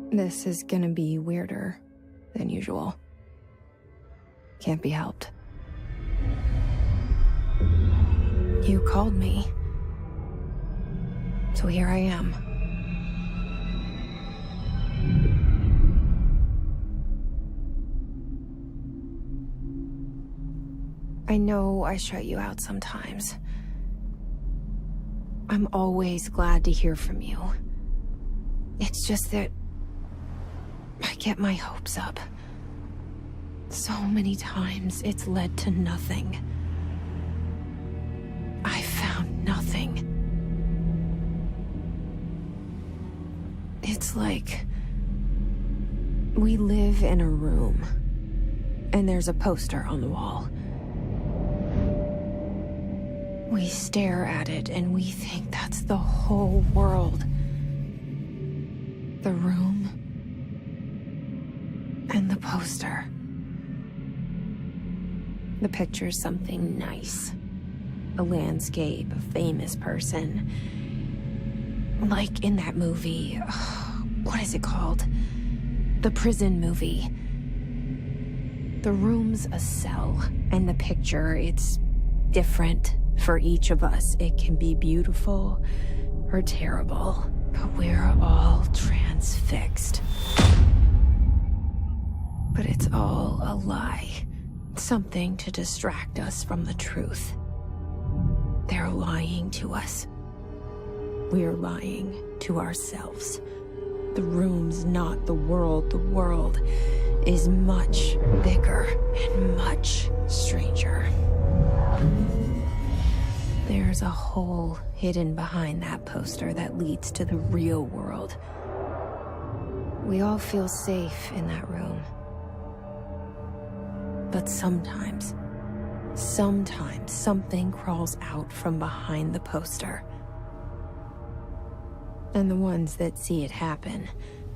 This is gonna be weirder than usual. Can't be helped. You called me. So here I am. I know I shut you out sometimes. I'm always glad to hear from you. It's just that I get my hopes up. So many times it's led to nothing. I found nothing. It's like we live in a room, and there's a poster on the wall. We stare at it and we think that's the whole world. The room and the poster. The picture's something nice. A landscape, a famous person. Like in that movie, what is it called? The prison movie. The room's a cell, and the picture, it's different for each of us. It can be beautiful or terrible, but we're all transfixed. But it's all a lie. Something to distract us from the truth. They're lying to us. We're lying to ourselves. The room's not the world. The world is much bigger and much stranger. There's a hole hidden behind that poster that leads to the real world. We all feel safe in that room. But sometimes something crawls out from behind the poster. And the ones that see it happen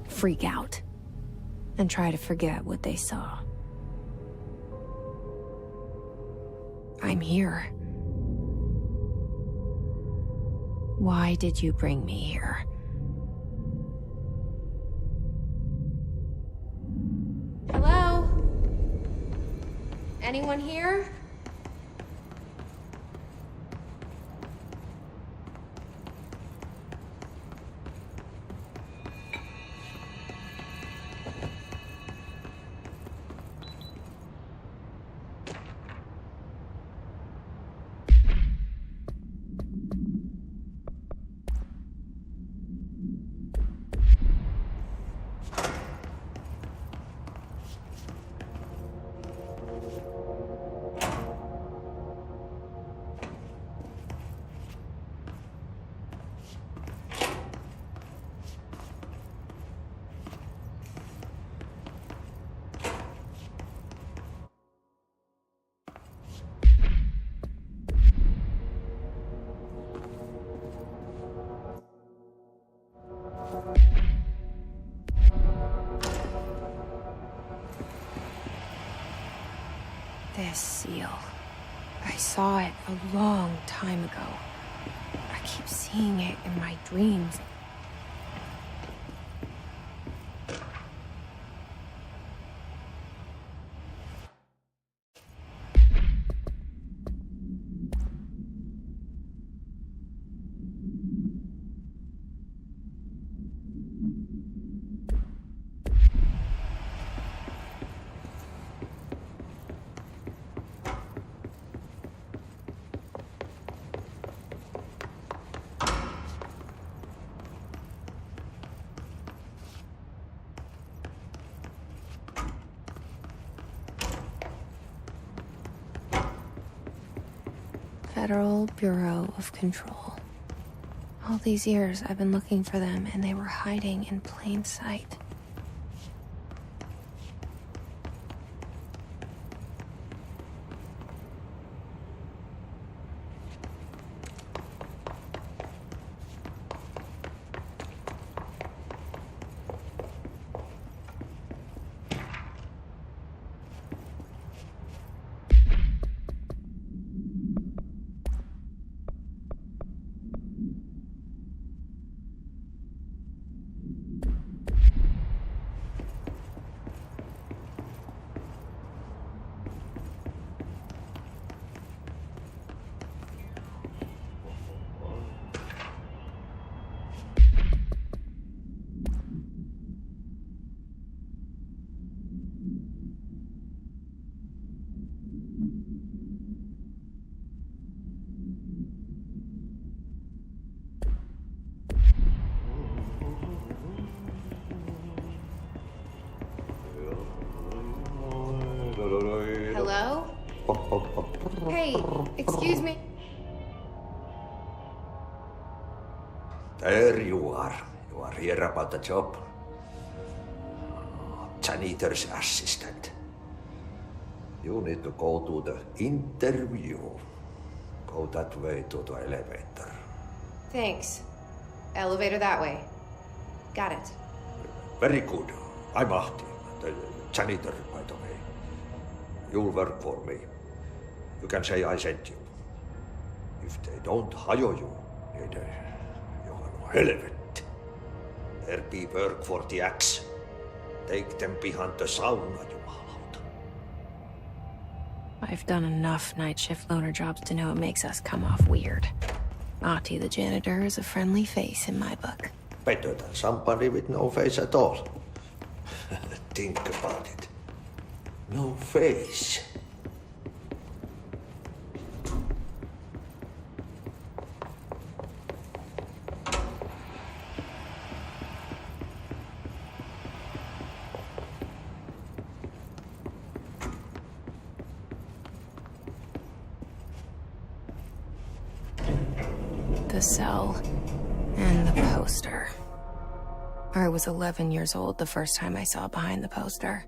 freak out and try to forget what they saw. I'm here. Why did you bring me here? Hello? Anyone here? This seal. I saw it a long time ago. I keep seeing it in my dreams. Federal Bureau of Control. All these years I've been looking for them, and they were hiding in plain sight. Hello? Hey, excuse me. There you are. You are here about the job. Janitor's assistant. You need to go to the interview. Go that way to the elevator. Thanks. Elevator that way. Got it. Very good. I'm Ahti, the janitor, by the way. You'll work for me. You can say I sent you. If they don't hire you, you are relevant. There be work for the axe. Take them behind the sauna, jumalauta. I've done enough night shift loner jobs to know it makes us come off weird. Ahti the janitor is a friendly face in my book. Better than somebody with no face at all. Think about it. No face. The cell and the poster. I was 11 years old the first time I saw behind the poster.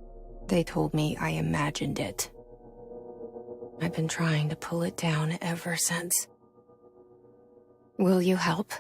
They told me I imagined it. I've been trying to pull it down ever since. Will you help?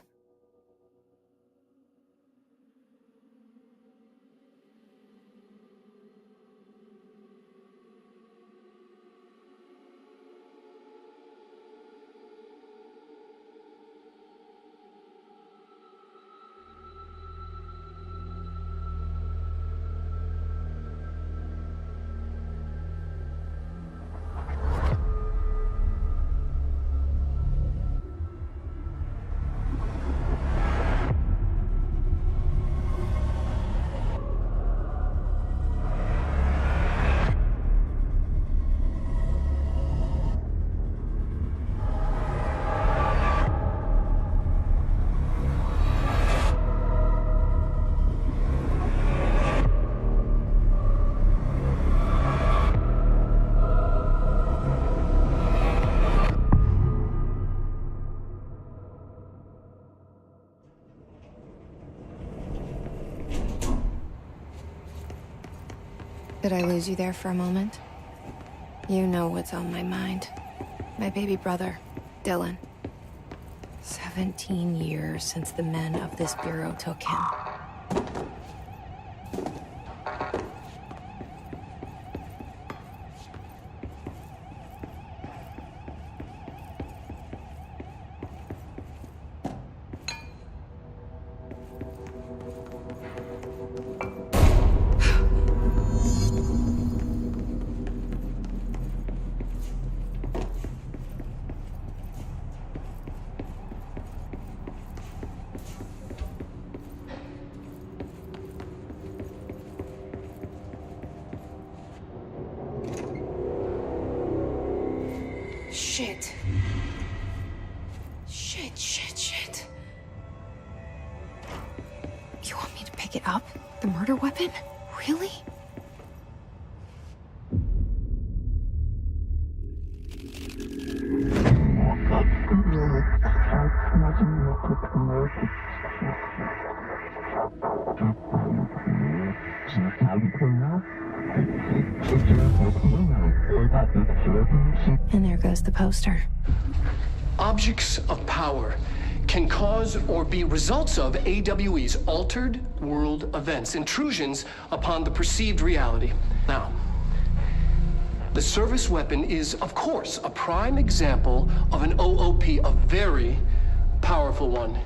Did I lose you there for a moment? You know what's on my mind. My baby brother, Dylan. 17 years since the men of this bureau took him. Shit. Shit. You want me to pick it up? The murder weapon? Really? And there goes the poster. Objects of power can cause or be results of AWE's altered world events, intrusions upon the perceived reality. Now, the service weapon is, of course, a prime example of an OOP, a very powerful one.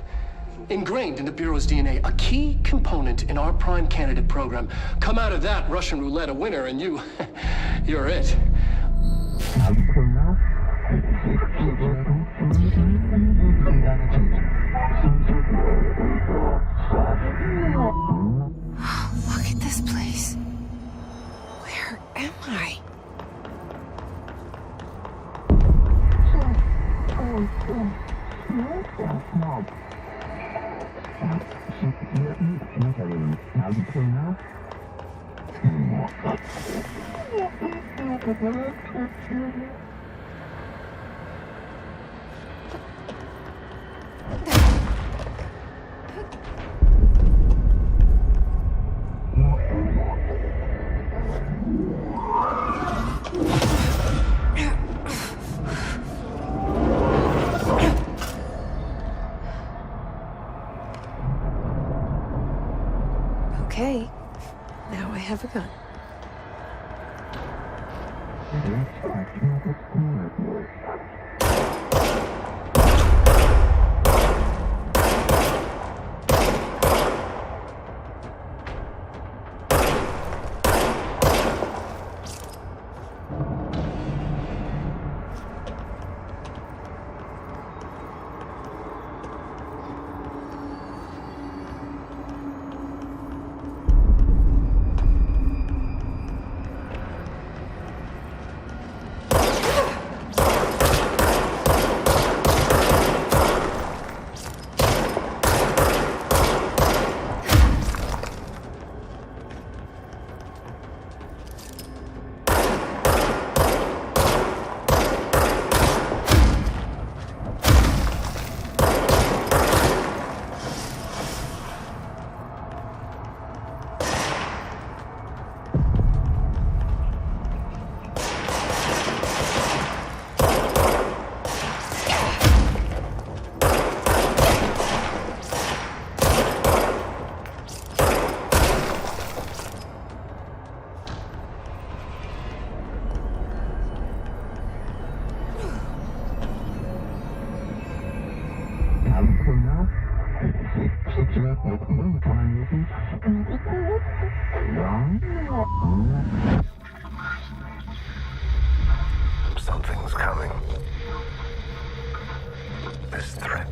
Ingrained in the Bureau's DNA, a key component in our prime candidate program. Come out of that Russian roulette a winner and you're it. Look at this place. Where am I? Okay, now I have a gun. Something's coming. This threat.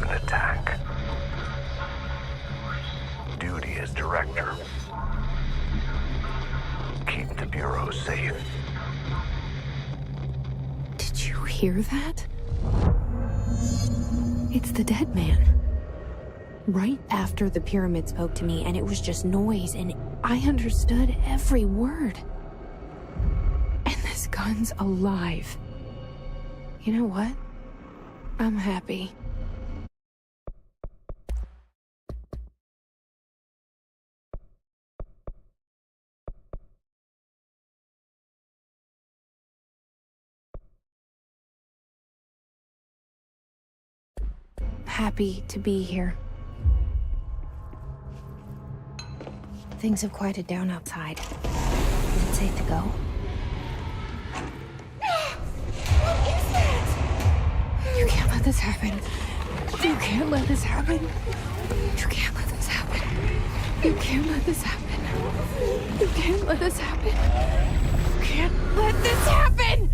An attack. Duty as director. Keep the Bureau safe. Did you hear that? It's the dead man. Right after the pyramid spoke to me, and it was just noise, and I understood every word. And this gun's alive. You know what? I'm happy. Happy to be here. Things have quieted down outside. Is it safe to go? What is that? You can't let this happen. You can't let this happen. You can't let this happen. You can't let this happen. You can't let this happen. You can't let this happen.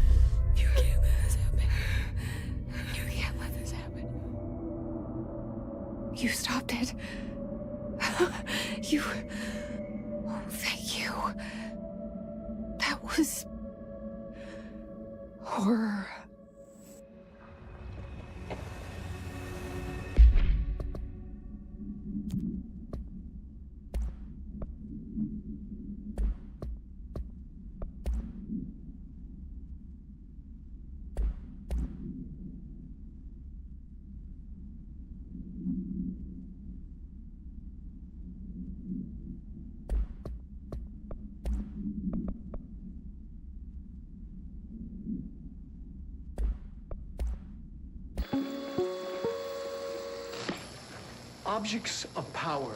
You can't let this happen. You can't let this happen. You stopped it. You... Oh, thank you. That was... horror. Objects of power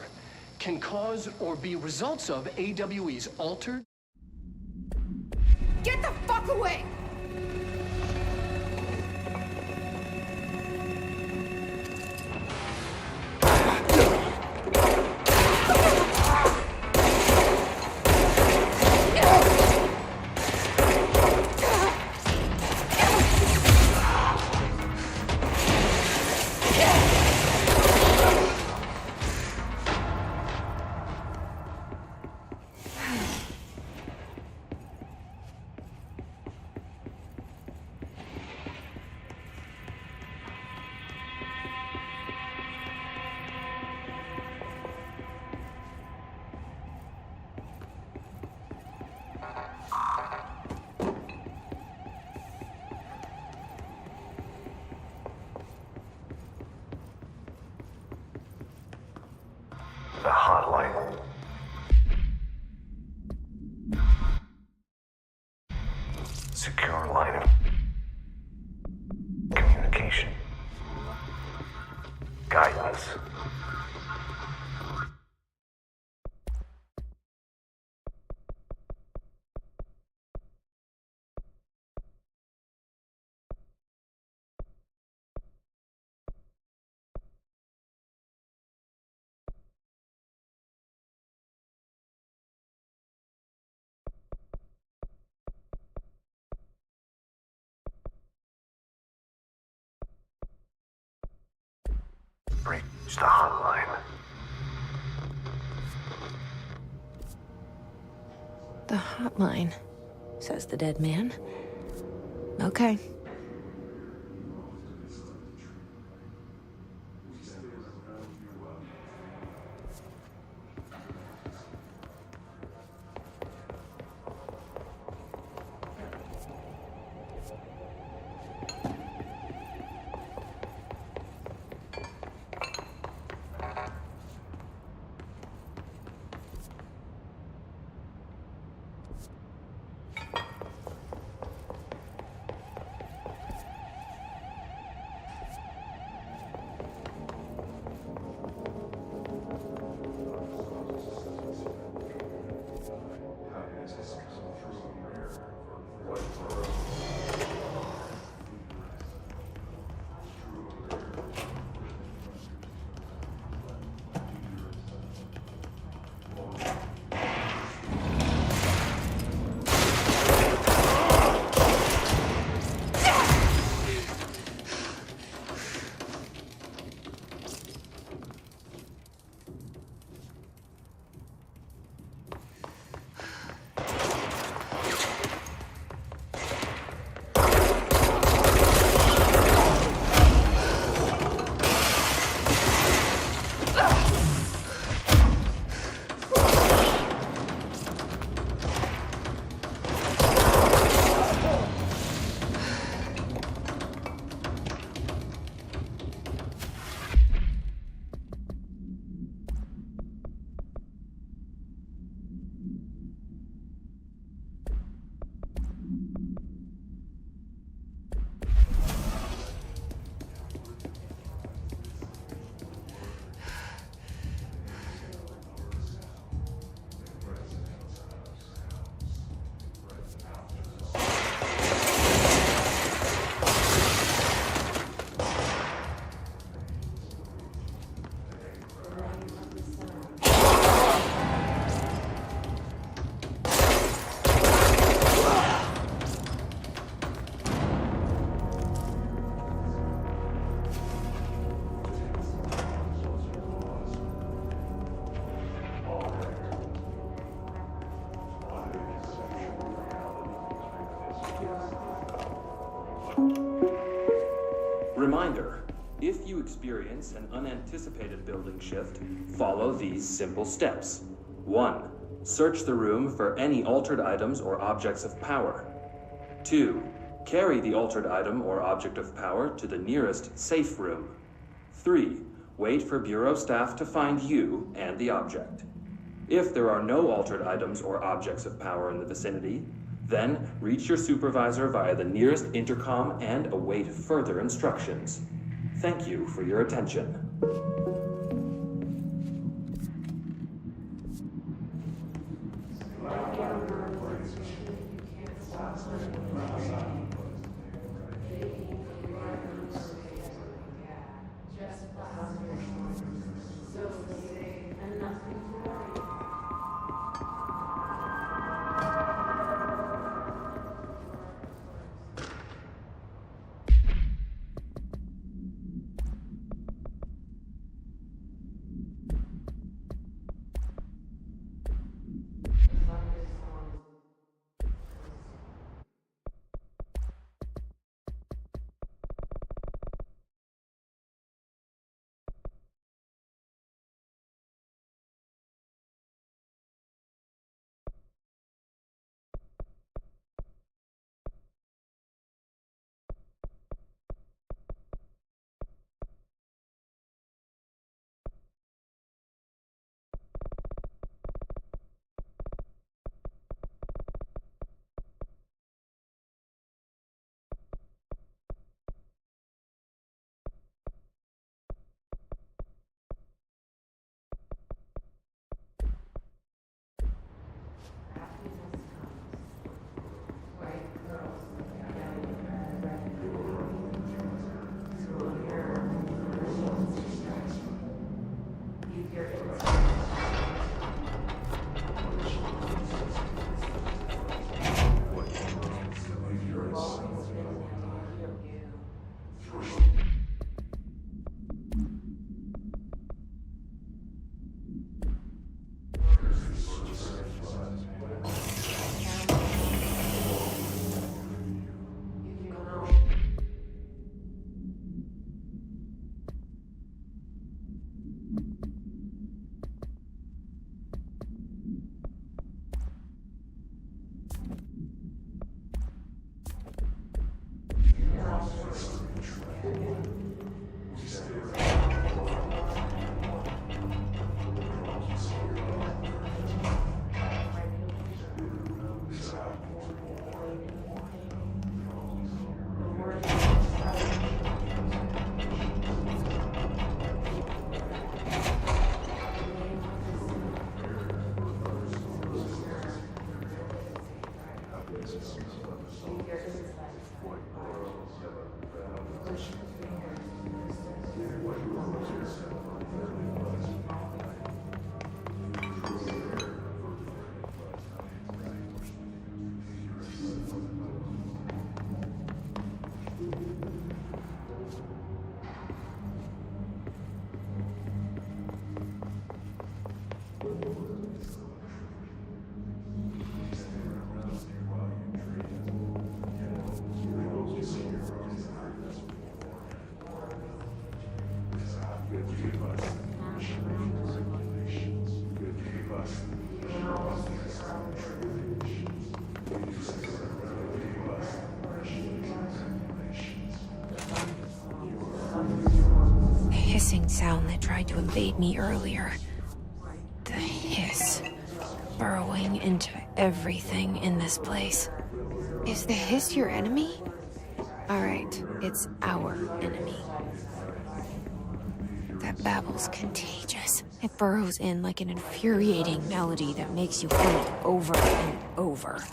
can cause or be results of AWE's altered... Get the fuck away! Secure line of communication. Guidance. Reach the hotline. The hotline, says the dead man. Okay. Reminder, if you experience an unanticipated building shift, follow these simple steps. 1. Search the room for any altered items or objects of power. 2. Carry the altered item or object of power to the nearest safe room. 3. Wait for Bureau staff to find you and the object. If there are no altered items or objects of power in the vicinity, then reach your supervisor via the nearest intercom and await further instructions. Thank you for your attention. sound that tried to invade me earlier. The hiss. Burrowing into everything in this place. Is the hiss your enemy? Alright, it's our enemy. That babble's contagious. It burrows in like an infuriating melody that makes you hear it over and over.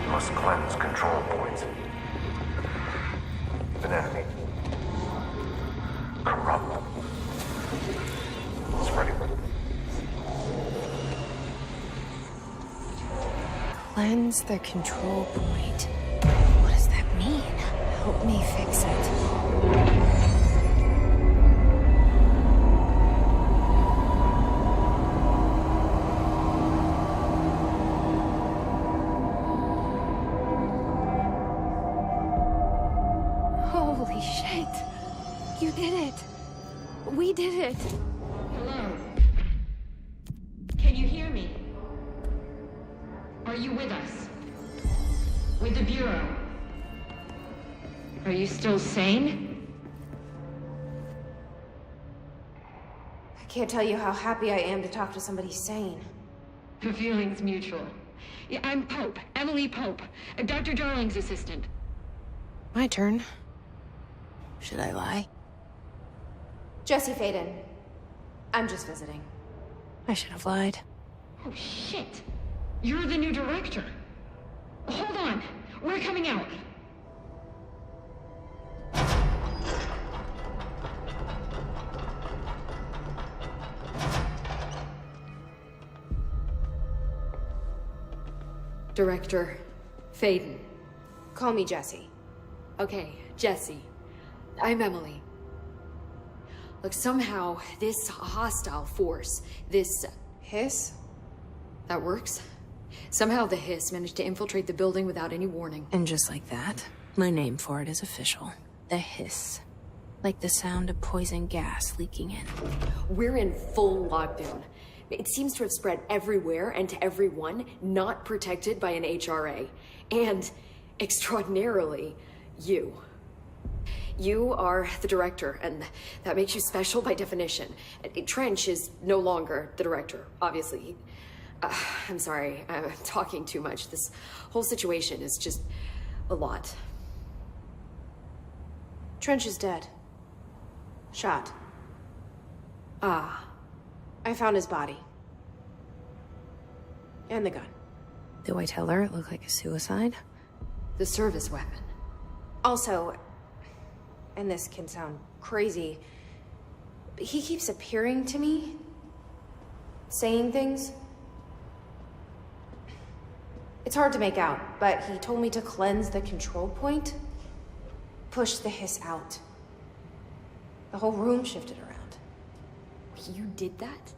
Must cleanse control points. An enemy. Corrupt. Spreading. Cleanse the control point. What does that mean? Help me fix it. Holy shit. You did it. We did it. Hello? Can you hear me? Are you with us? With the Bureau? Are you still sane? I can't tell you how happy I am to talk to somebody sane. The feeling's mutual. Yeah, I'm Pope, Emily Pope, Dr. Darling's assistant. My turn. Should I lie? Jesse Faden. I'm just visiting. I should have lied. Oh, shit. You're the new director. Hold on. We're coming out. Director Faden. Call me Jesse. Okay, Jesse. I'm Emily. Look, somehow this hostile force, this... Hiss? that works? Somehow the hiss managed to infiltrate the building without any warning. And just like that, my name for it is official. The hiss. Like the sound of poison gas leaking in. We're in full lockdown. It seems to have spread everywhere and to everyone not protected by an HRA. And, extraordinarily, you. You are the director, and that makes you special by definition. Trench is no longer the director, obviously. I'm sorry, I'm talking too much. This whole situation is just a lot. Trench is dead. Shot. Ah. I found his body. And the gun. Do I tell her it looked like a suicide? The service weapon. Also, and this can sound crazy, but he keeps appearing to me, saying things. It's hard to make out, but he told me to cleanse the control point, push the hiss out. The whole room shifted around. You did that?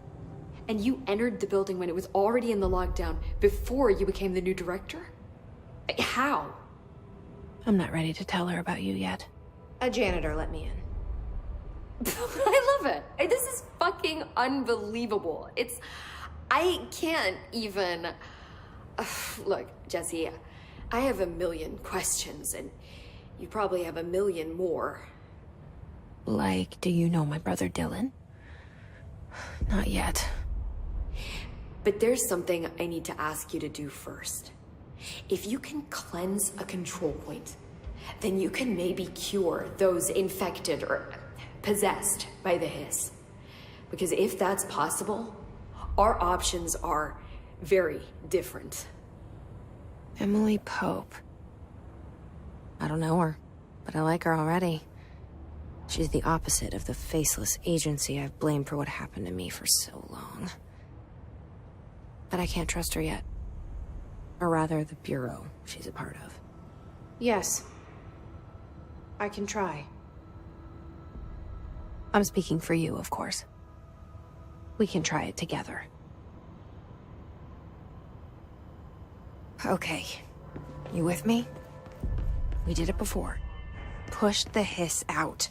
And you entered the building when it was already in the lockdown before you became the new director? How? I'm not ready to tell her about you yet. A janitor let me in. I love it. This is fucking unbelievable. I can't even... Look, Jesse, I have a million questions, and you probably have a million more. Like, do you know my brother Dylan? Not yet. But there's something I need to ask you to do first. If you can cleanse a control point, then you can maybe cure those infected or possessed by the hiss. Because if that's possible, our options are very different. Emily Pope. I don't know her, but I like her already. She's the opposite of the faceless agency I've blamed for what happened to me for so long. But I can't trust her yet. Or rather, the Bureau she's a part of. Yes. I can try. I'm speaking for you, of course. We can try it together. Okay. You with me? We did it before. Push the hiss out.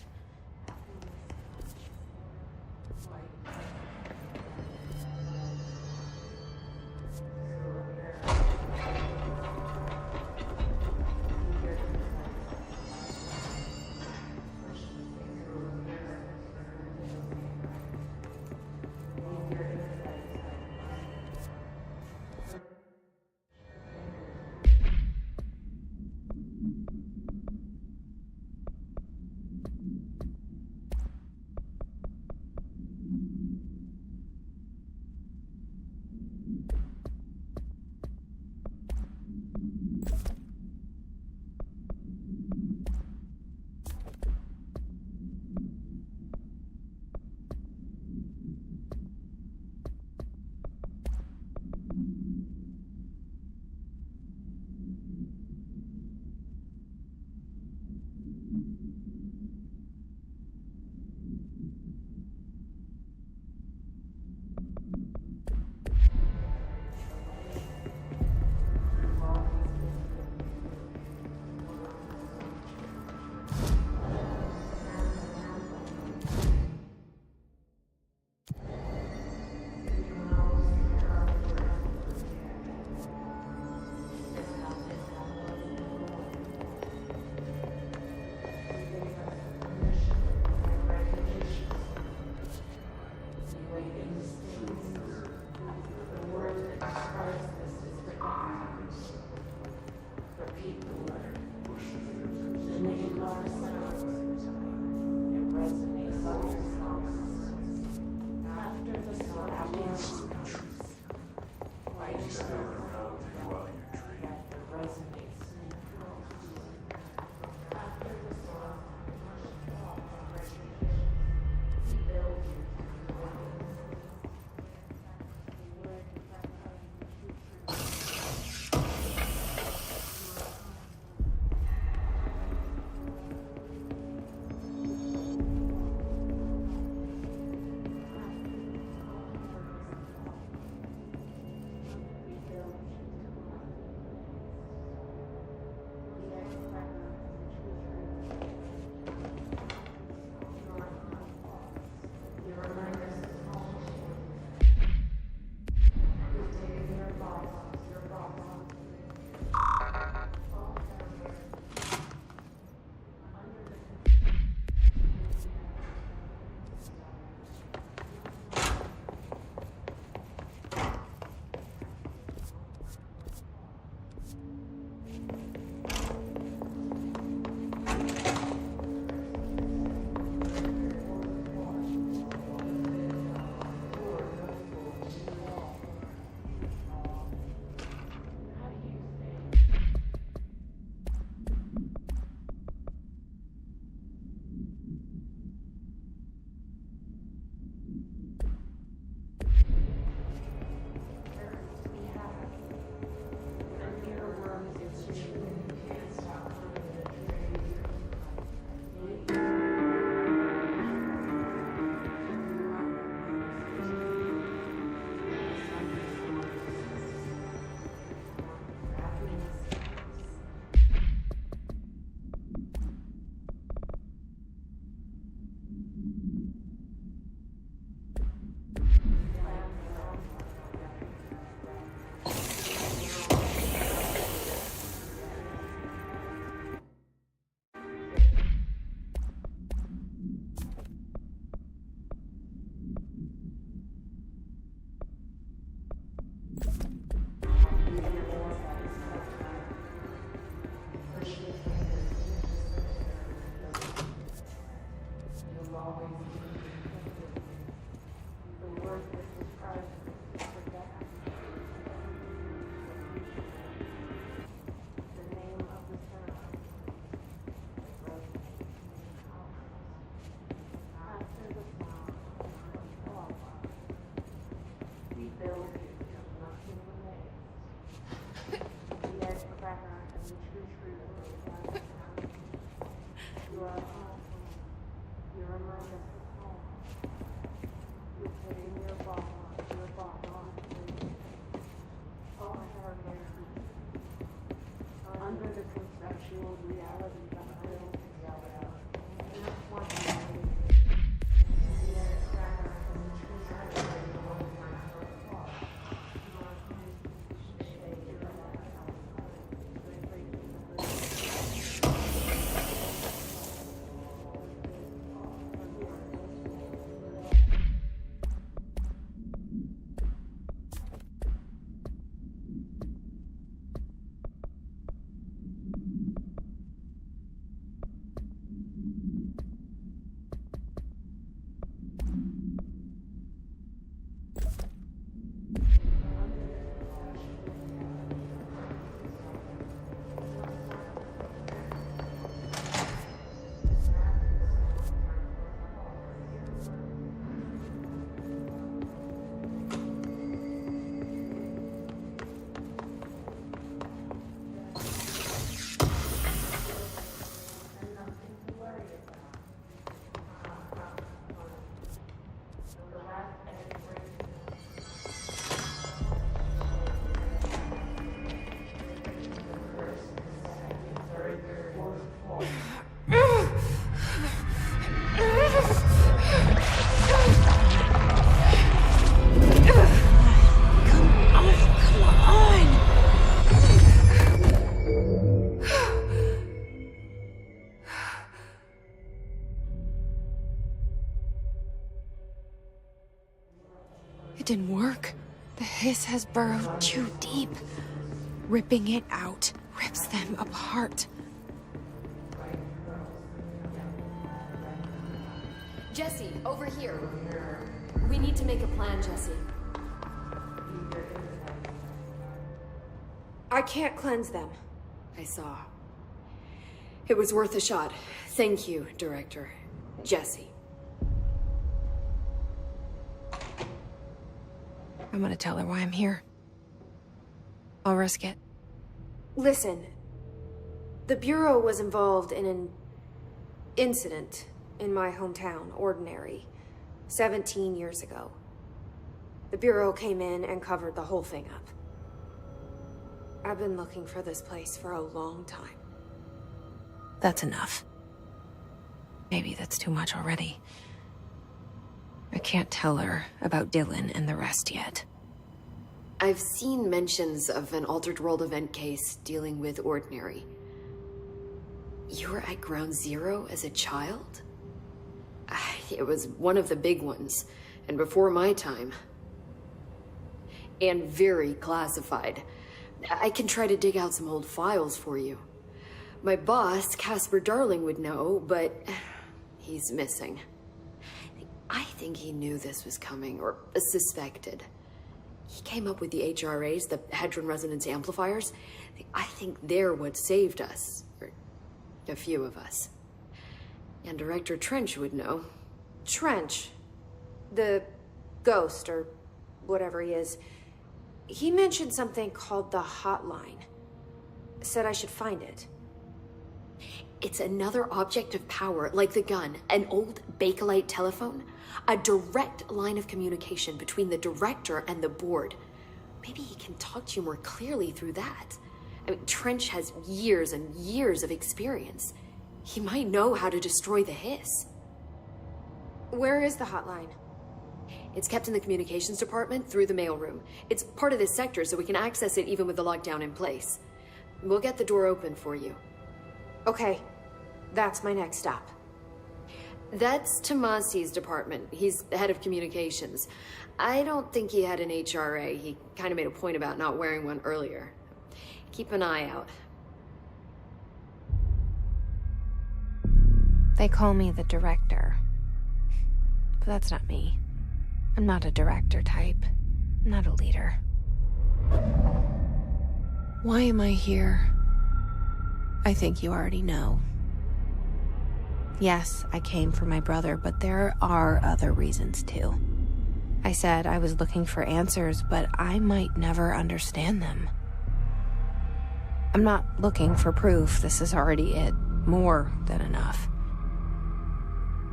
It didn't work. The hiss has burrowed too deep. Ripping it out rips them apart. Jesse, over here. We need to make a plan, Jesse. I can't cleanse them. I saw. It was worth a shot. Thank you, Director. Jesse. I'm gonna tell her why I'm here. I'll risk it. Listen, the Bureau was involved in an incident in my hometown, Ordinary, 17 years ago. The Bureau came in and covered the whole thing up. I've been looking for this place for a long time. That's enough. Maybe that's too much already. I can't tell her about Dylan and the rest yet. I've seen mentions of an Altered World event case dealing with Ordinary. You were at Ground Zero as a child? It was one of the big ones, and before my time. And very classified. I can try to dig out some old files for you. My boss, Casper Darling, would know, but he's missing. I think he knew this was coming, or suspected. He came up with the HRAs, the Hadron Resonance Amplifiers. I think they're what saved us, or a few of us. And Director Trench would know. Trench, the ghost, or whatever he is, he mentioned something called the Hotline. Said I should find it. It's another object of power, like the gun, an old Bakelite telephone. A direct line of communication between the director and the board. Maybe he can talk to you more clearly through that. I mean, Trench has years and years of experience. He might know how to destroy the hiss. Where is the hotline? It's kept in the communications department through the mailroom. It's part of this sector, so we can access it even with the lockdown in place. We'll get the door open for you. Okay, that's my next stop. That's Tomasi's department. He's the head of communications. I don't think he had an HRA. He kind of made a point about not wearing one earlier. Keep an eye out. They call me the director. But that's not me. I'm not a director type. I'm not a leader. Why am I here? I think you already know. Yes, I came for my brother, but there are other reasons too. I said I was looking for answers, but I might never understand them. I'm not looking for proof. This is already it. More than enough.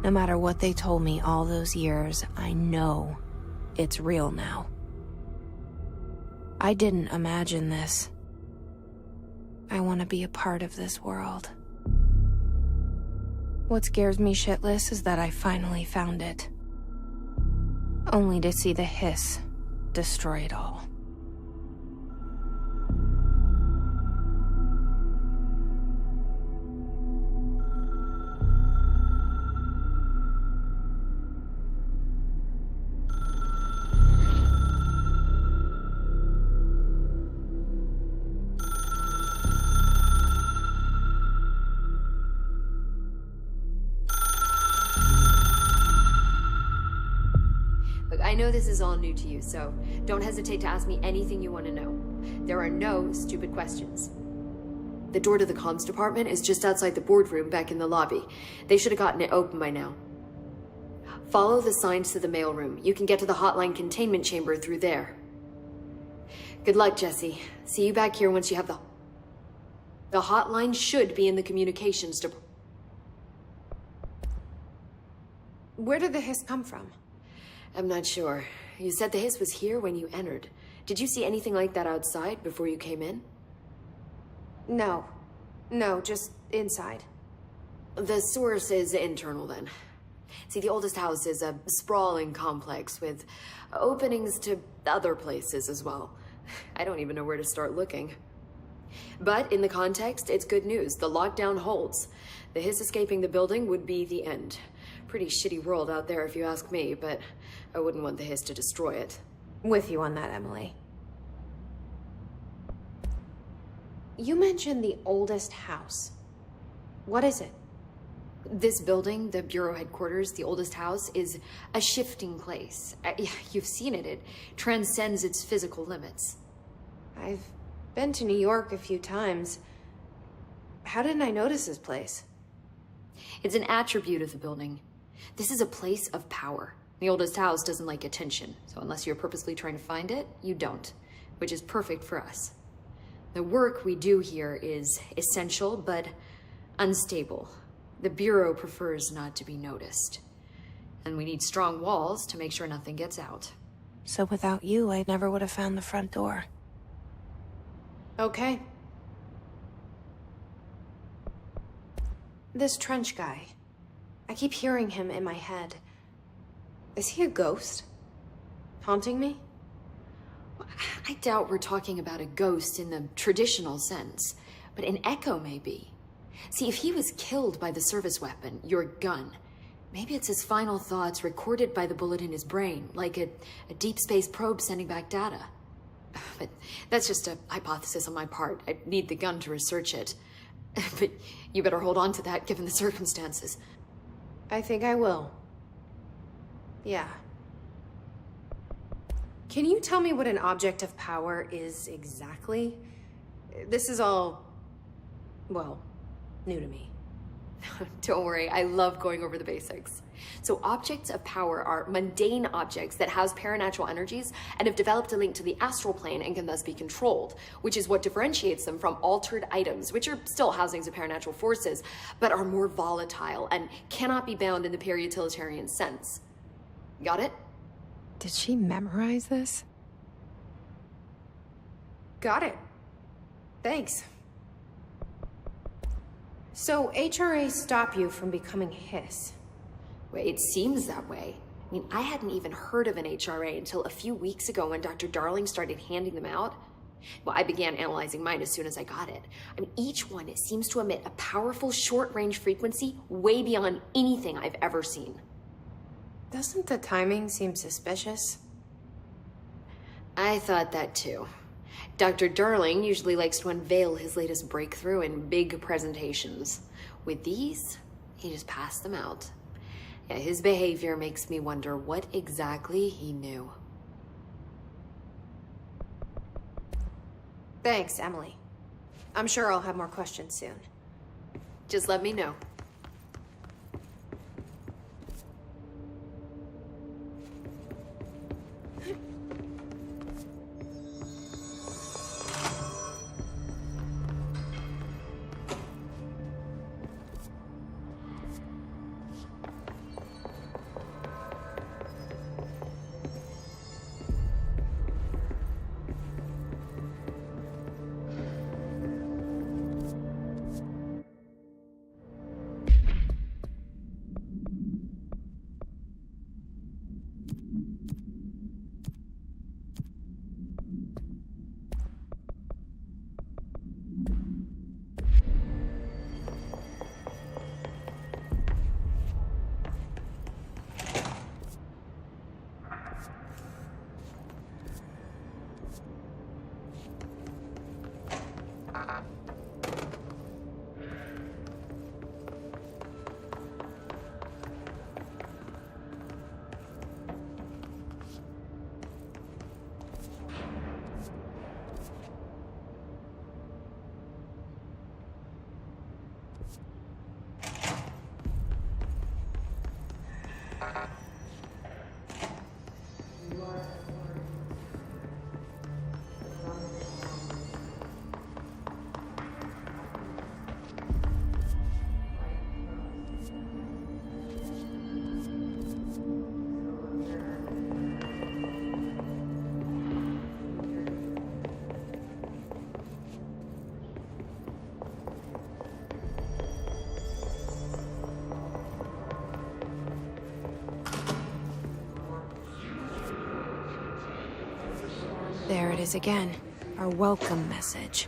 No matter what they told me all those years, I know it's real now. I didn't imagine this. I want to be a part of this world. What scares me shitless is that I finally found it. Only to see the hiss destroy it all. I know this is all new to you, so don't hesitate to ask me anything you want to know. There are no stupid questions. The door to the comms department is just outside the boardroom back in the lobby. They should have gotten it open by now. Follow the signs to the mailroom. You can get to the hotline containment chamber through there. Good luck, Jesse. See you back here once you have the hotline should be in the communications department. Where did the hiss come from? I'm not sure. You said the hiss was here when you entered. Did you see anything like that outside before you came in? No. No, just inside. The source is internal then. See, the oldest house is a sprawling complex with openings to other places as well. I don't even know where to start looking. But in the context, it's good news. The lockdown holds. The hiss escaping the building would be the end. Pretty shitty world out there if you ask me, but I wouldn't want the hiss to destroy it. With you on that, Emily. You mentioned the oldest house. What is it? This building, the Bureau headquarters, the oldest house, is a shifting place. You've seen it. It transcends its physical limits. I've been to New York a few times. How didn't I notice this place? It's an attribute of the building. This is a place of power. The oldest house doesn't like attention, so unless you're purposely trying to find it, you don't, which is perfect for us. The work we do here is essential, but unstable. The Bureau prefers not to be noticed. And we need strong walls to make sure nothing gets out. So without you, I never would have found the front door. Okay. This Trench guy. I keep hearing him in my head. Is he a ghost? Haunting me? I doubt we're talking about a ghost in the traditional sense, but an echo maybe. See, if he was killed by the service weapon, your gun, maybe it's his final thoughts recorded by the bullet in his brain, like a deep space probe sending back data. But that's just a hypothesis on my part. I need the gun to research it. But you better hold on to that given the circumstances. I think I will. Yeah. Can you tell me what an object of power is exactly? This is all, well, new to me. Don't worry, I love going over the basics. So objects of power are mundane objects that house paranatural energies and have developed a link to the astral plane and can thus be controlled, which is what differentiates them from altered items, which are still housings of paranatural forces, but are more volatile and cannot be bound in the pure utilitarian sense. Got it? Did she memorize this? Got it. Thanks. So HRA stop you from becoming Hiss? Well, it seems that way. I mean, I hadn't even heard of an HRA until a few weeks ago when Dr. Darling started handing them out. Well, I began analyzing mine as soon as I got it. I mean, each one seems to emit a powerful short-range frequency way beyond anything I've ever seen. Doesn't the timing seem suspicious? I thought that too. Dr. Darling usually likes to unveil his latest breakthrough in big presentations. With these, he just passed them out. Yeah, his behavior makes me wonder what exactly he knew. Thanks, Emily. I'm sure I'll have more questions soon. Just let me know. There it is again. Our welcome message.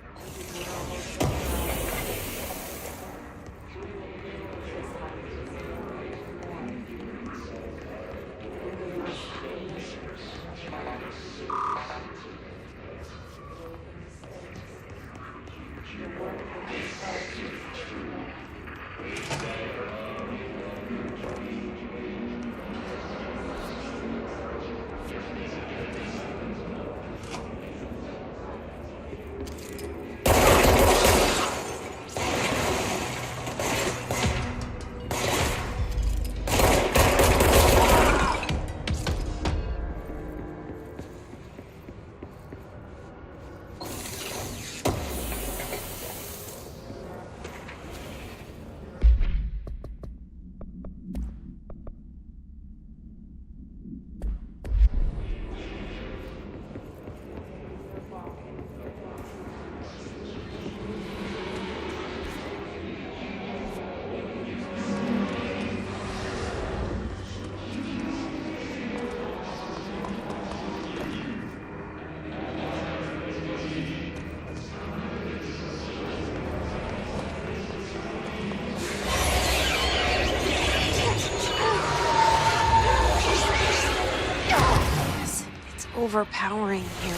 Overpowering here.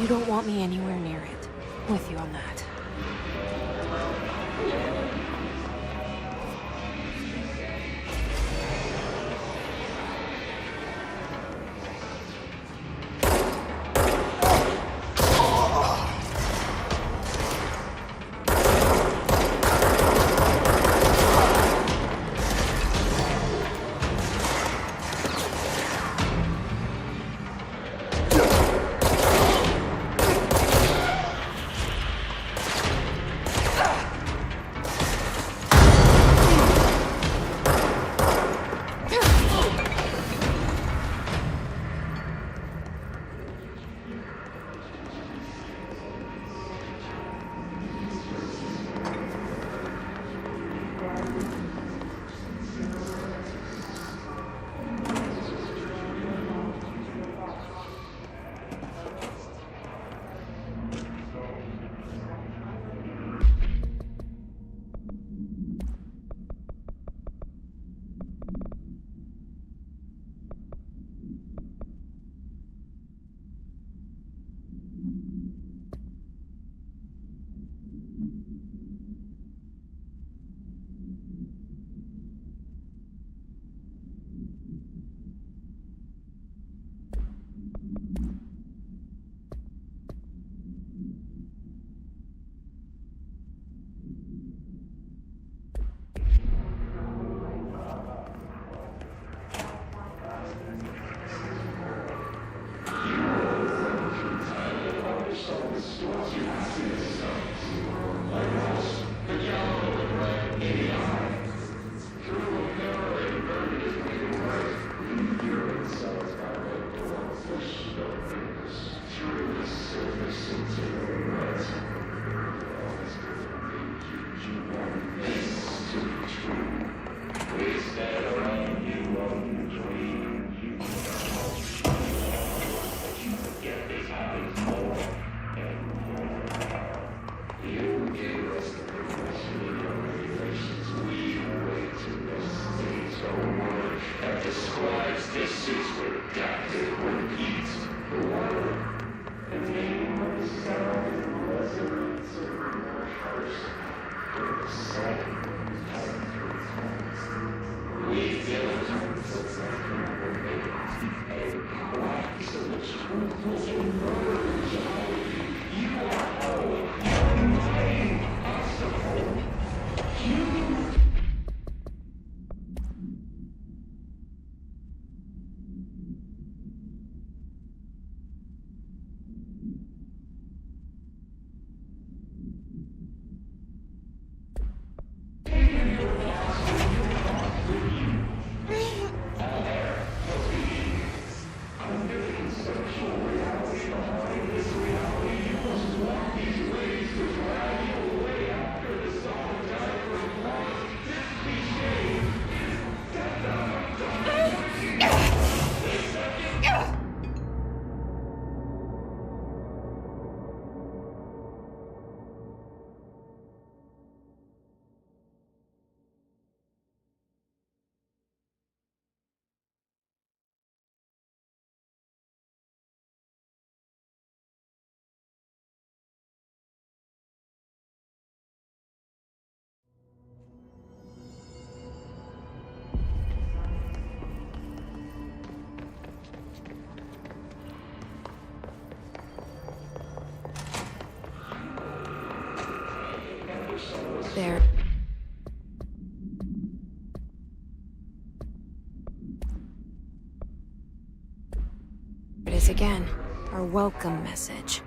You don't want me anywhere near it. With you on that. again. Our welcome message.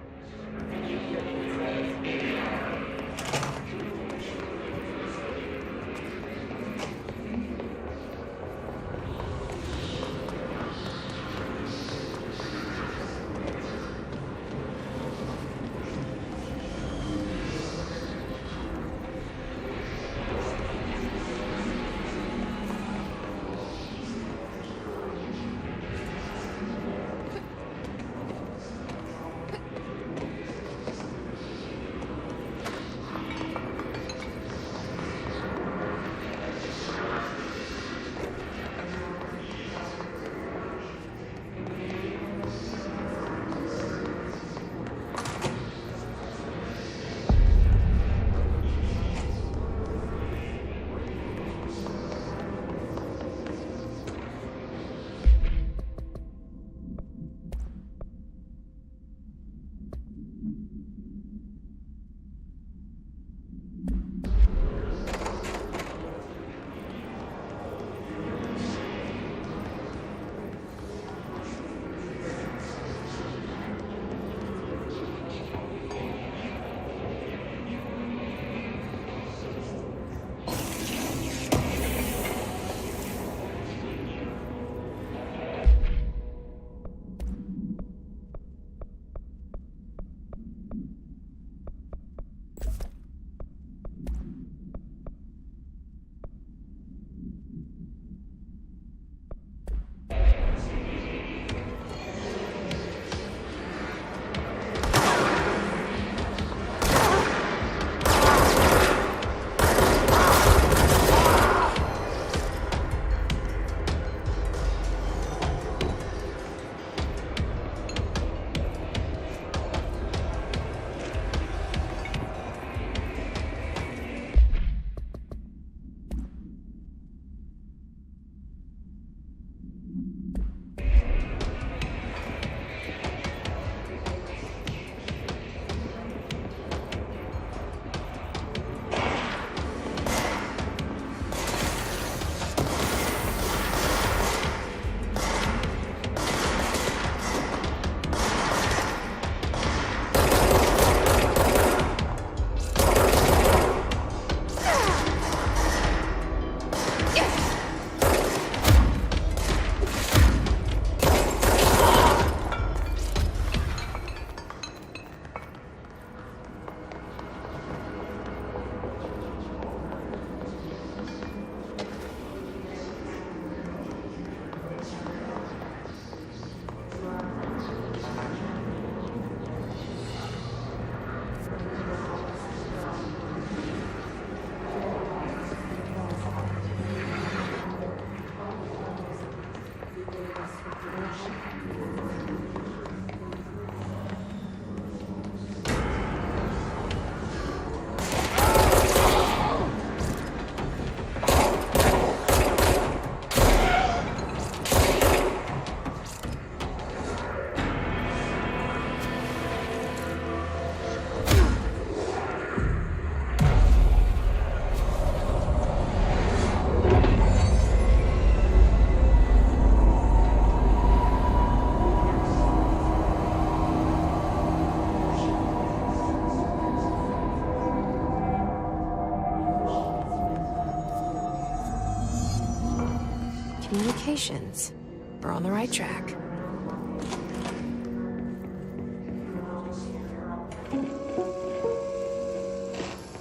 Communications. We're on the right track.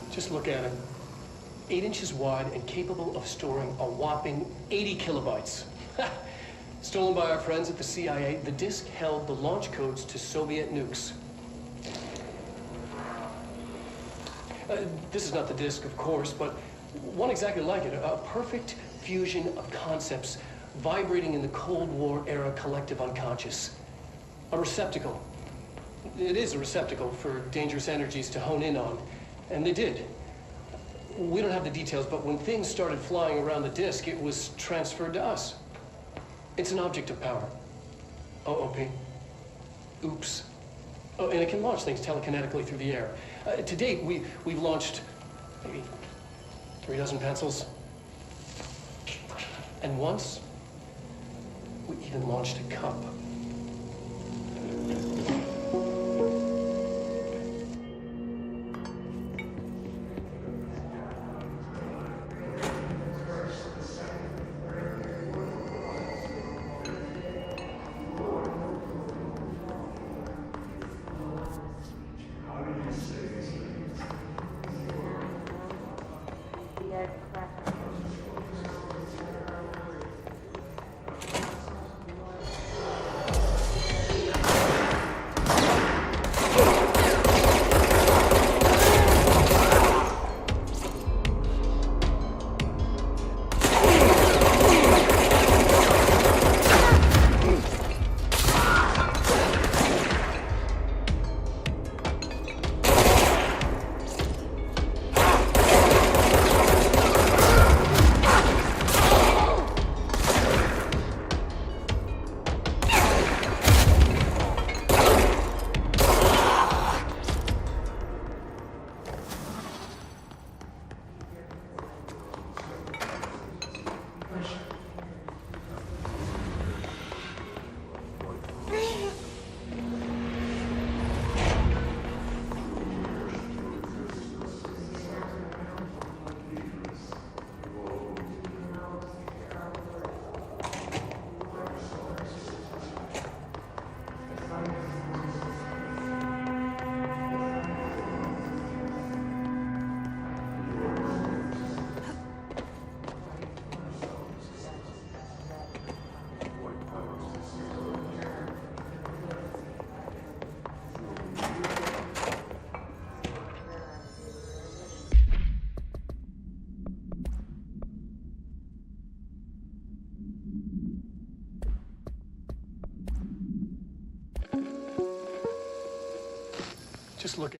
Just look at it. 8 inches wide and capable of storing a whopping 80 kilobytes. Stolen by our friends at the CIA, the disk held the launch codes to Soviet nukes. This is not the disk, of course, but one exactly like it. A perfect fusion of concepts vibrating in the Cold War era collective unconscious. A receptacle. It is a receptacle for dangerous energies to hone in on. And they did. We don't have the details, but when things started flying around the disk, it was transferred to us. It's an object of power. OOP. Oops. Oh, and it can launch things telekinetically through the air. To date, we've launched maybe 3 dozen pencils. And once, we even launched a cup. Just look at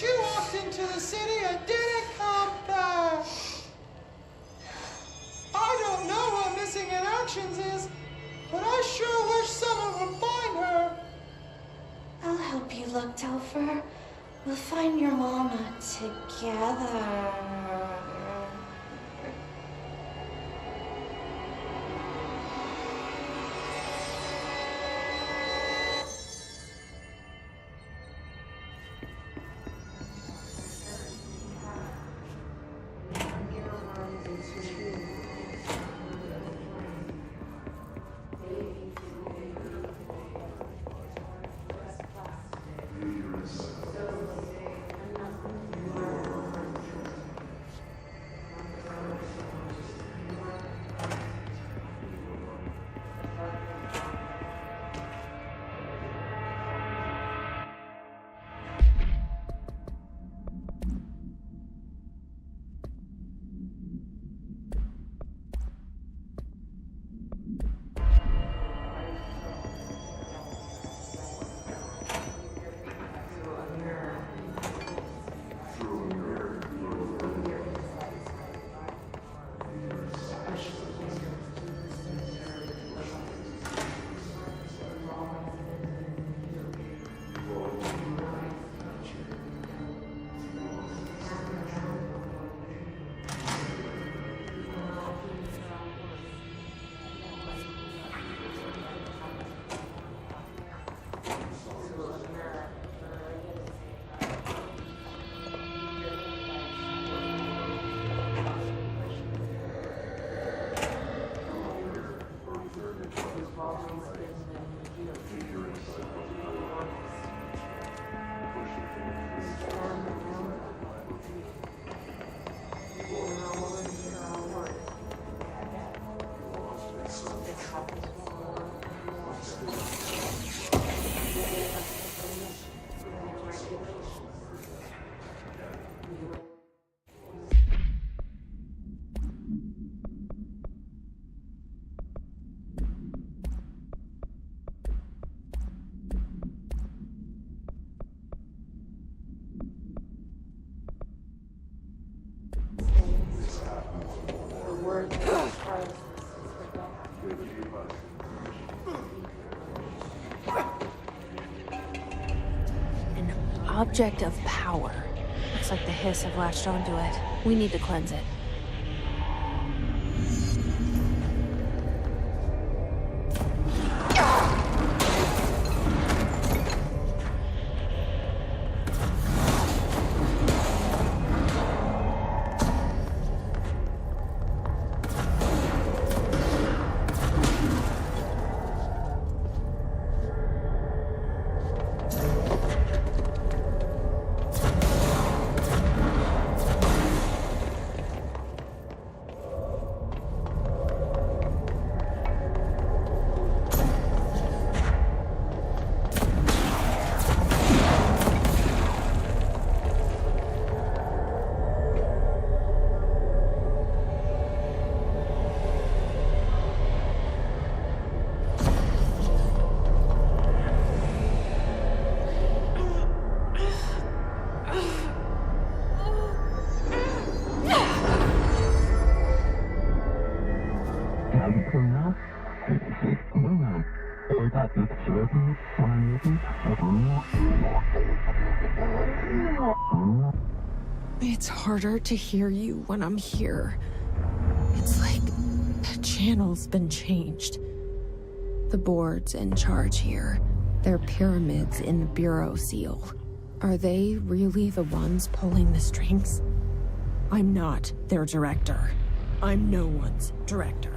She walked into the city and didn't come back. I don't know what missing in actions is, but I sure wish someone would find her. I'll help you look, Telfer. We'll find your mama together. Object of power. Looks like the hiss have latched onto it. We need to cleanse it. It's harder to hear you when I'm here. It's like the channel's been changed. The board's in charge here. They're pyramids in the Bureau seal. Are they really the ones pulling the strings? I'm not their director. I'm no one's director.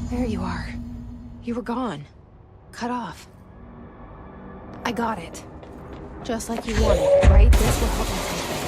There you are. You were gone. Cut off. I got it. Just like you wanted, right? This will help me take things.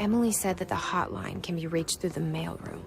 Emily said that the hotline can be reached through the mailroom.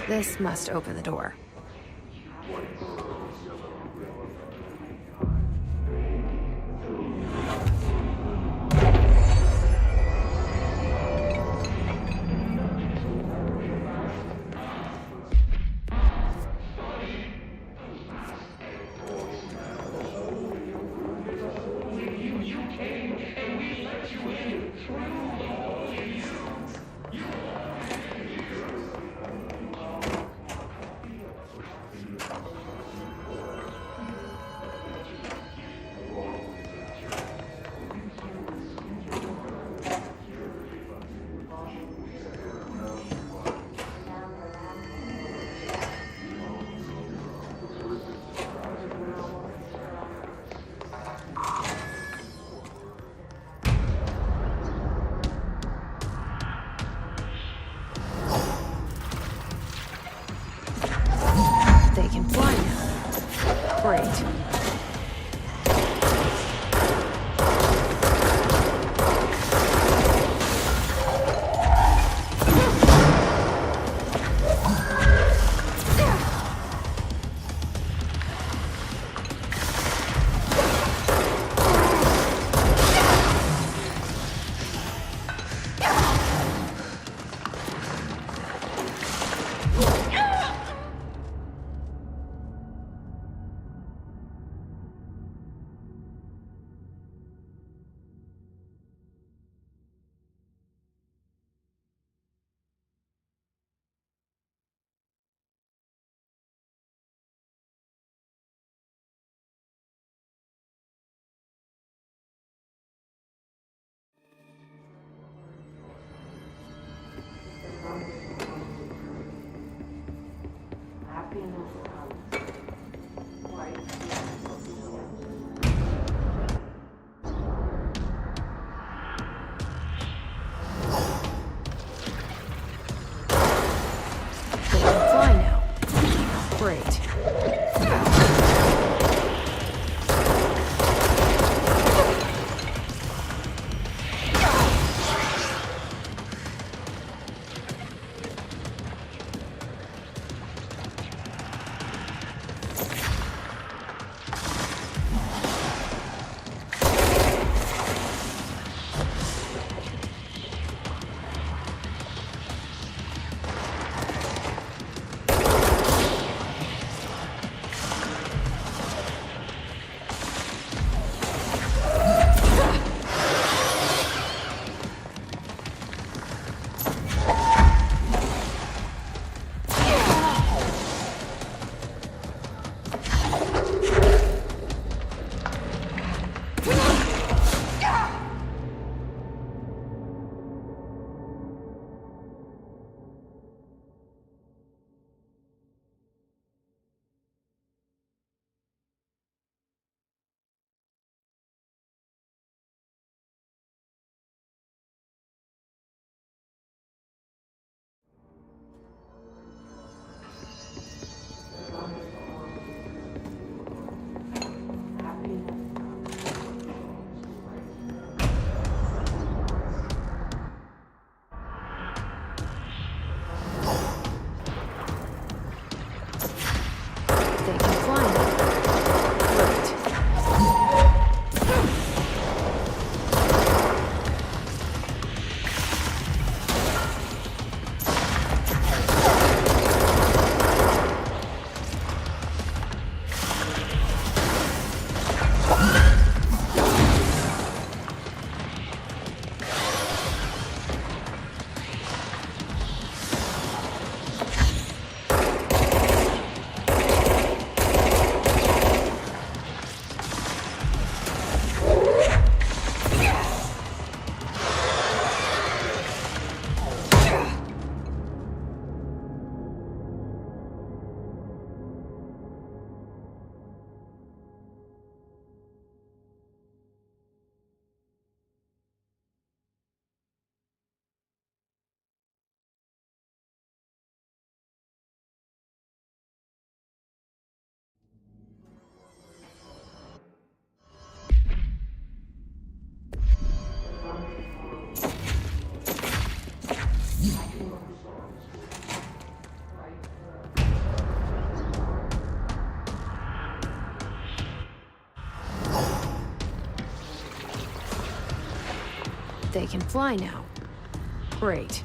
This must open the door. They can fly now. Great. They can fly now. Great.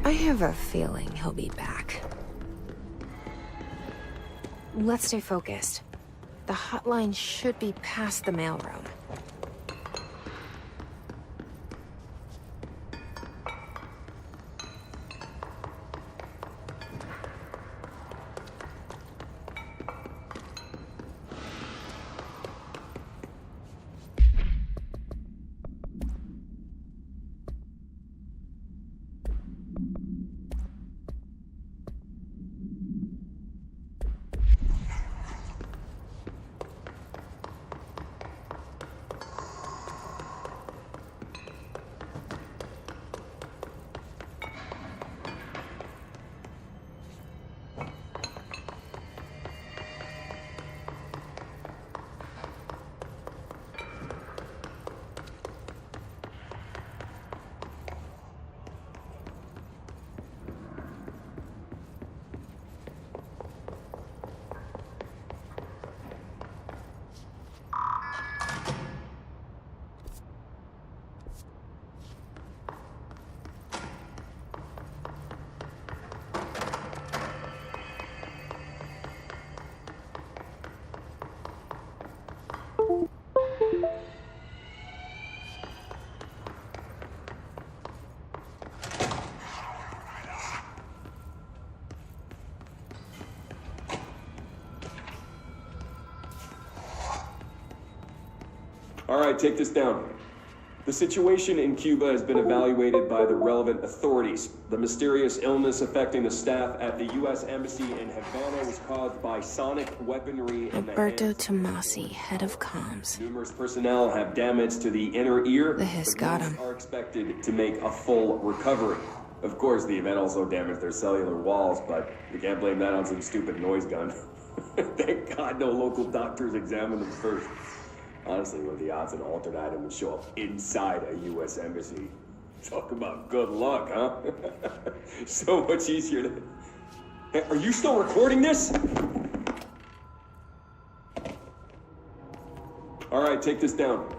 I have a feeling he'll be back. Let's stay focused. The hotline should be past the mailroom. All right, take this down. The situation in Cuba has been evaluated by the relevant authorities. The mysterious illness affecting the staff at the U.S. Embassy in Havana was caused by sonic weaponry in the Roberto hands. Tomasi, head of comms. Numerous personnel have damage to the inner ear. The hiss got most him. are expected to make a full recovery. Of course, the event also damaged their cellular walls, but you can't blame that on some stupid noise gun. Thank God no local doctors examined them first. Honestly, what are the odds an altered item would show up inside a U.S. embassy? Talk about good luck, huh? So much easier to... Hey, are you still recording this? All right, take this down.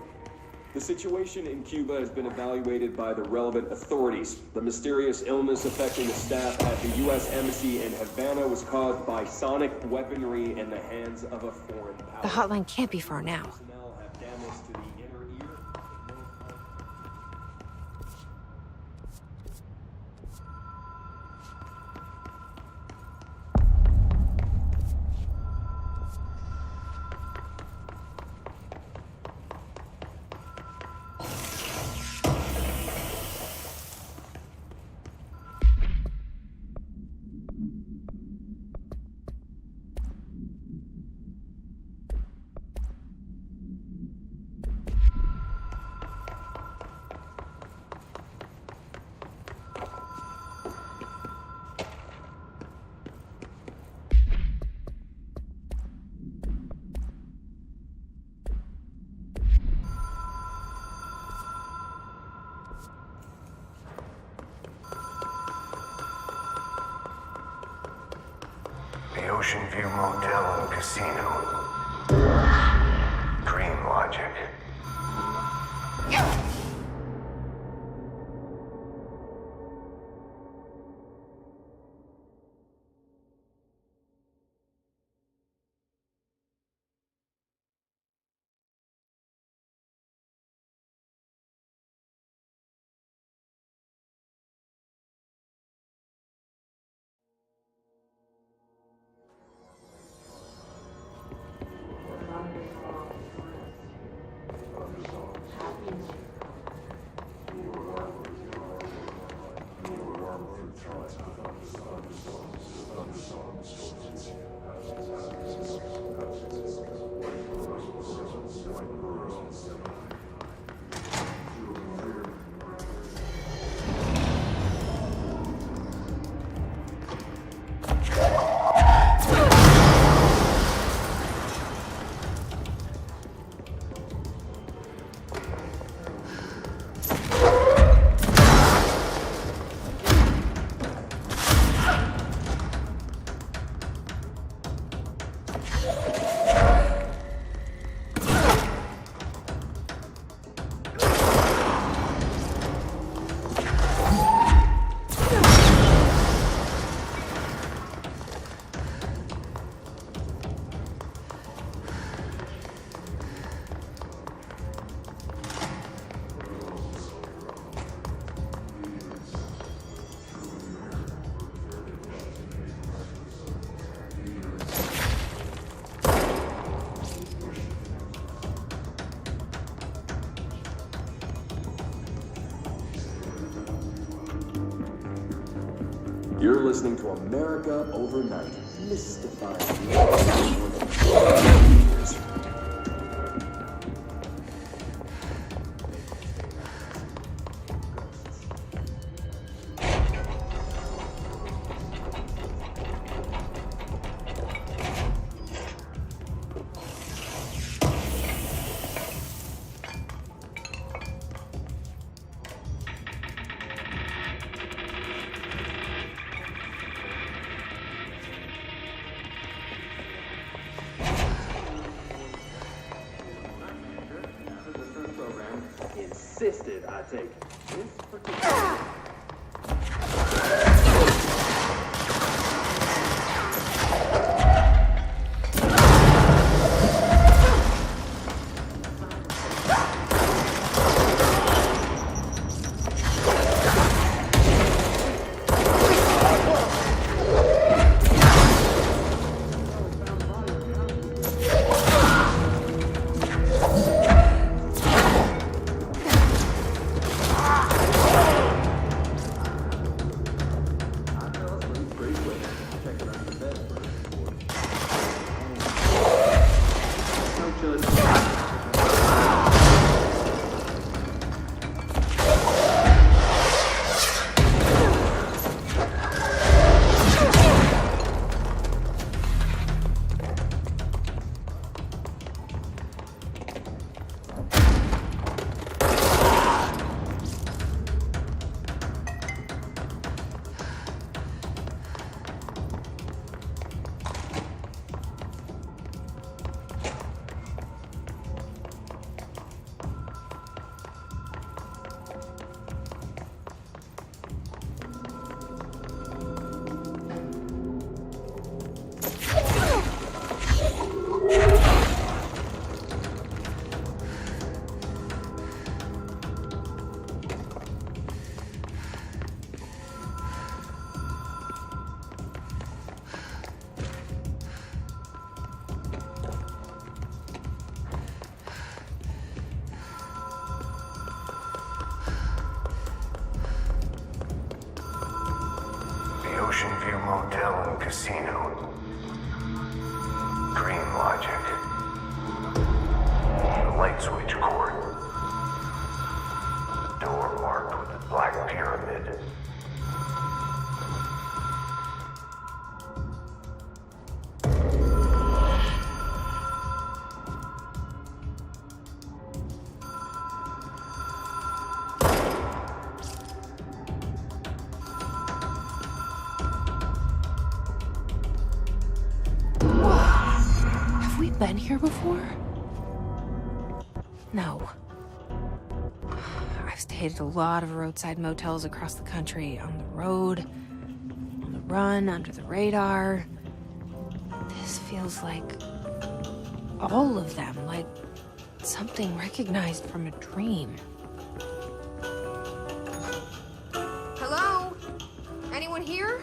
The situation in Cuba has been evaluated by the relevant authorities. The mysterious illness affecting the staff at the U.S. Embassy in Havana was caused by sonic weaponry in the hands of a foreign power. The hotline can't be far now. Personnel have damage to the inner ear. The Ocean View Motel and Casino. Dream logic. You're listening to America Overnight, mystifying the insisted I take this particular... Motel and Casino. Dream Logic. The light switch cord. Door marked with the Black Pyramid. Been here before? No. I've stayed at a lot of roadside motels across the country, on the road, on the run, under the radar. This feels like all of them, like something recognized from a dream. Hello? Anyone here?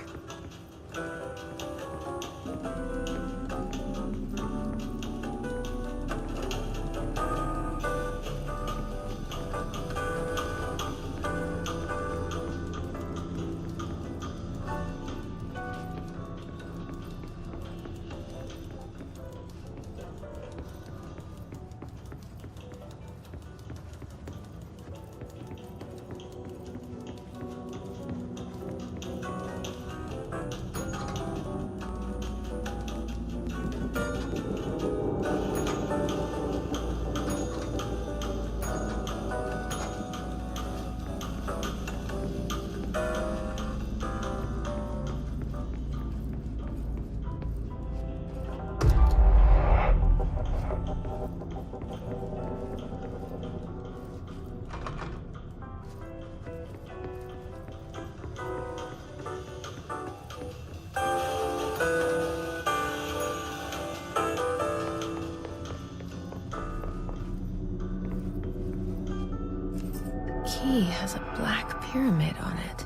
Key has a black pyramid on it.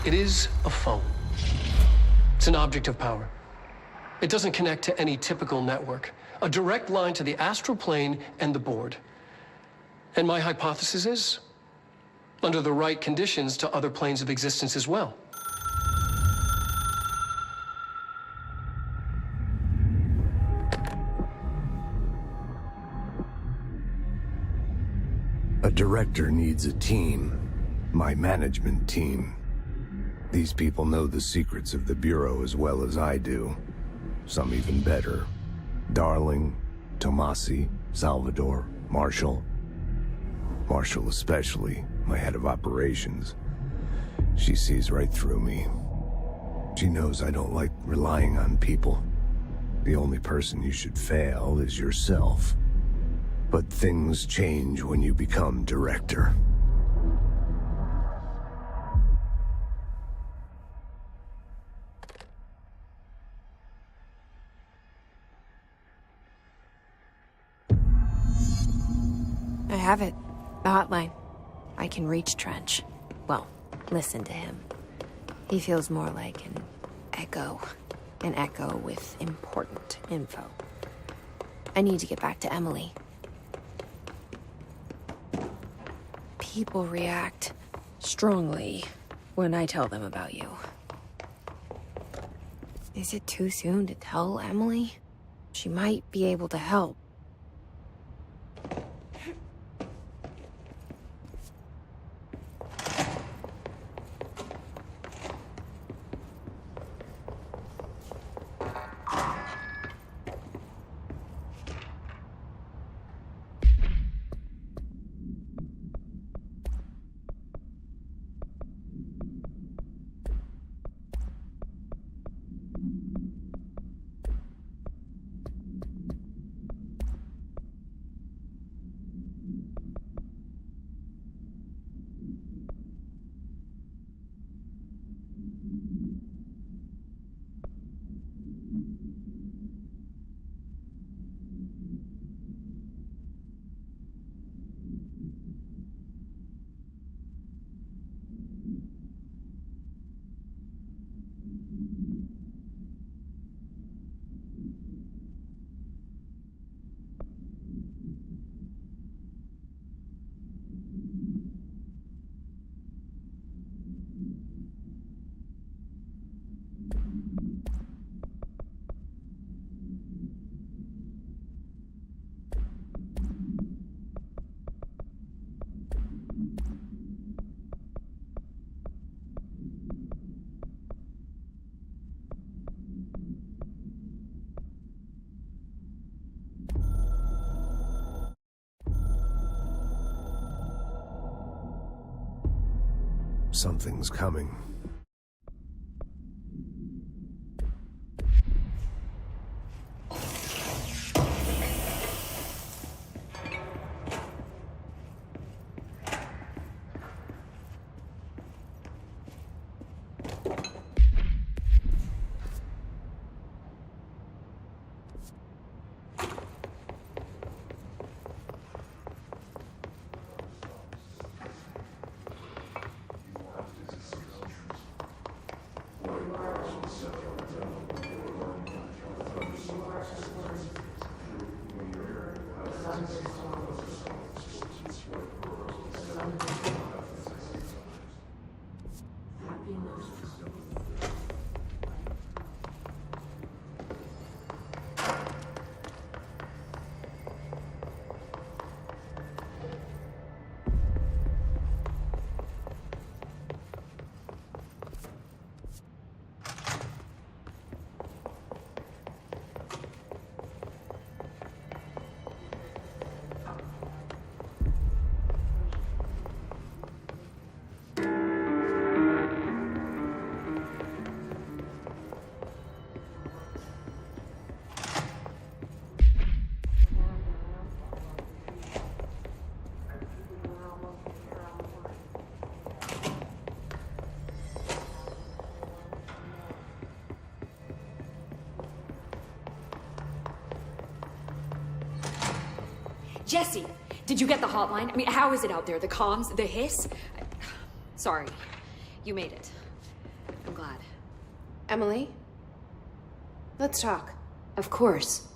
It is a phone. It's an object of power. It doesn't connect to any typical network. A direct line to the astral plane and the board. And my hypothesis is, under the right conditions, to other planes of existence as well. A director needs a team. My management team. These people know the secrets of the Bureau as well as I do. Some even better. Darling, Tomasi, Salvador, Marshall. Marshall especially, my head of operations. She sees right through me. She knows I don't like relying on people. The only person you should fail is yourself. But things change when you become director. I have it. The hotline. I can reach Trench. Well, listen to him. He feels more like an echo. An echo with important info. I need to get back to Emily. People react strongly when I tell them about you. Is it too soon to tell Emily? She might be able to help. Something's coming. Jesse, did you get the hotline? I mean, how is it out there? The comms? The hiss? Sorry. You made it. I'm glad. Emily? Let's talk. Of course.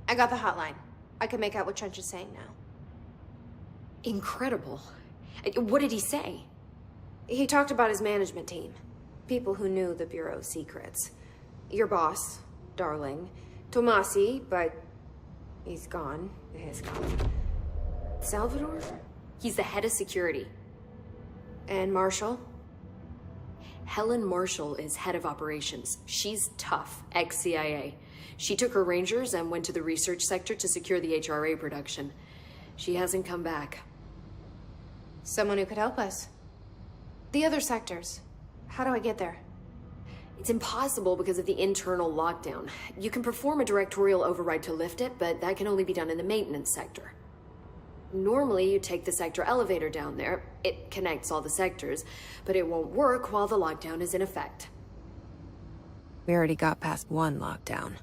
I got the hotline. I can make out what Trench is saying now. Incredible. What did he say? He talked about his management team. People who knew the Bureau's secrets. Your boss, Darling. Tomasi, but he's gone. He's gone. Salvador? He's the head of security. And Marshall? Helen Marshall is head of operations. She's tough, ex-CIA. She took her Rangers and went to the research sector to secure the HRA production. She hasn't come back. Someone who could help us. The other sectors. How do I get there? It's impossible because of the internal lockdown. You can perform a directorial override to lift it, but that can only be done in the maintenance sector. Normally, you take the sector elevator down there. It connects all the sectors, but it won't work while the lockdown is in effect. We already got past one lockdown.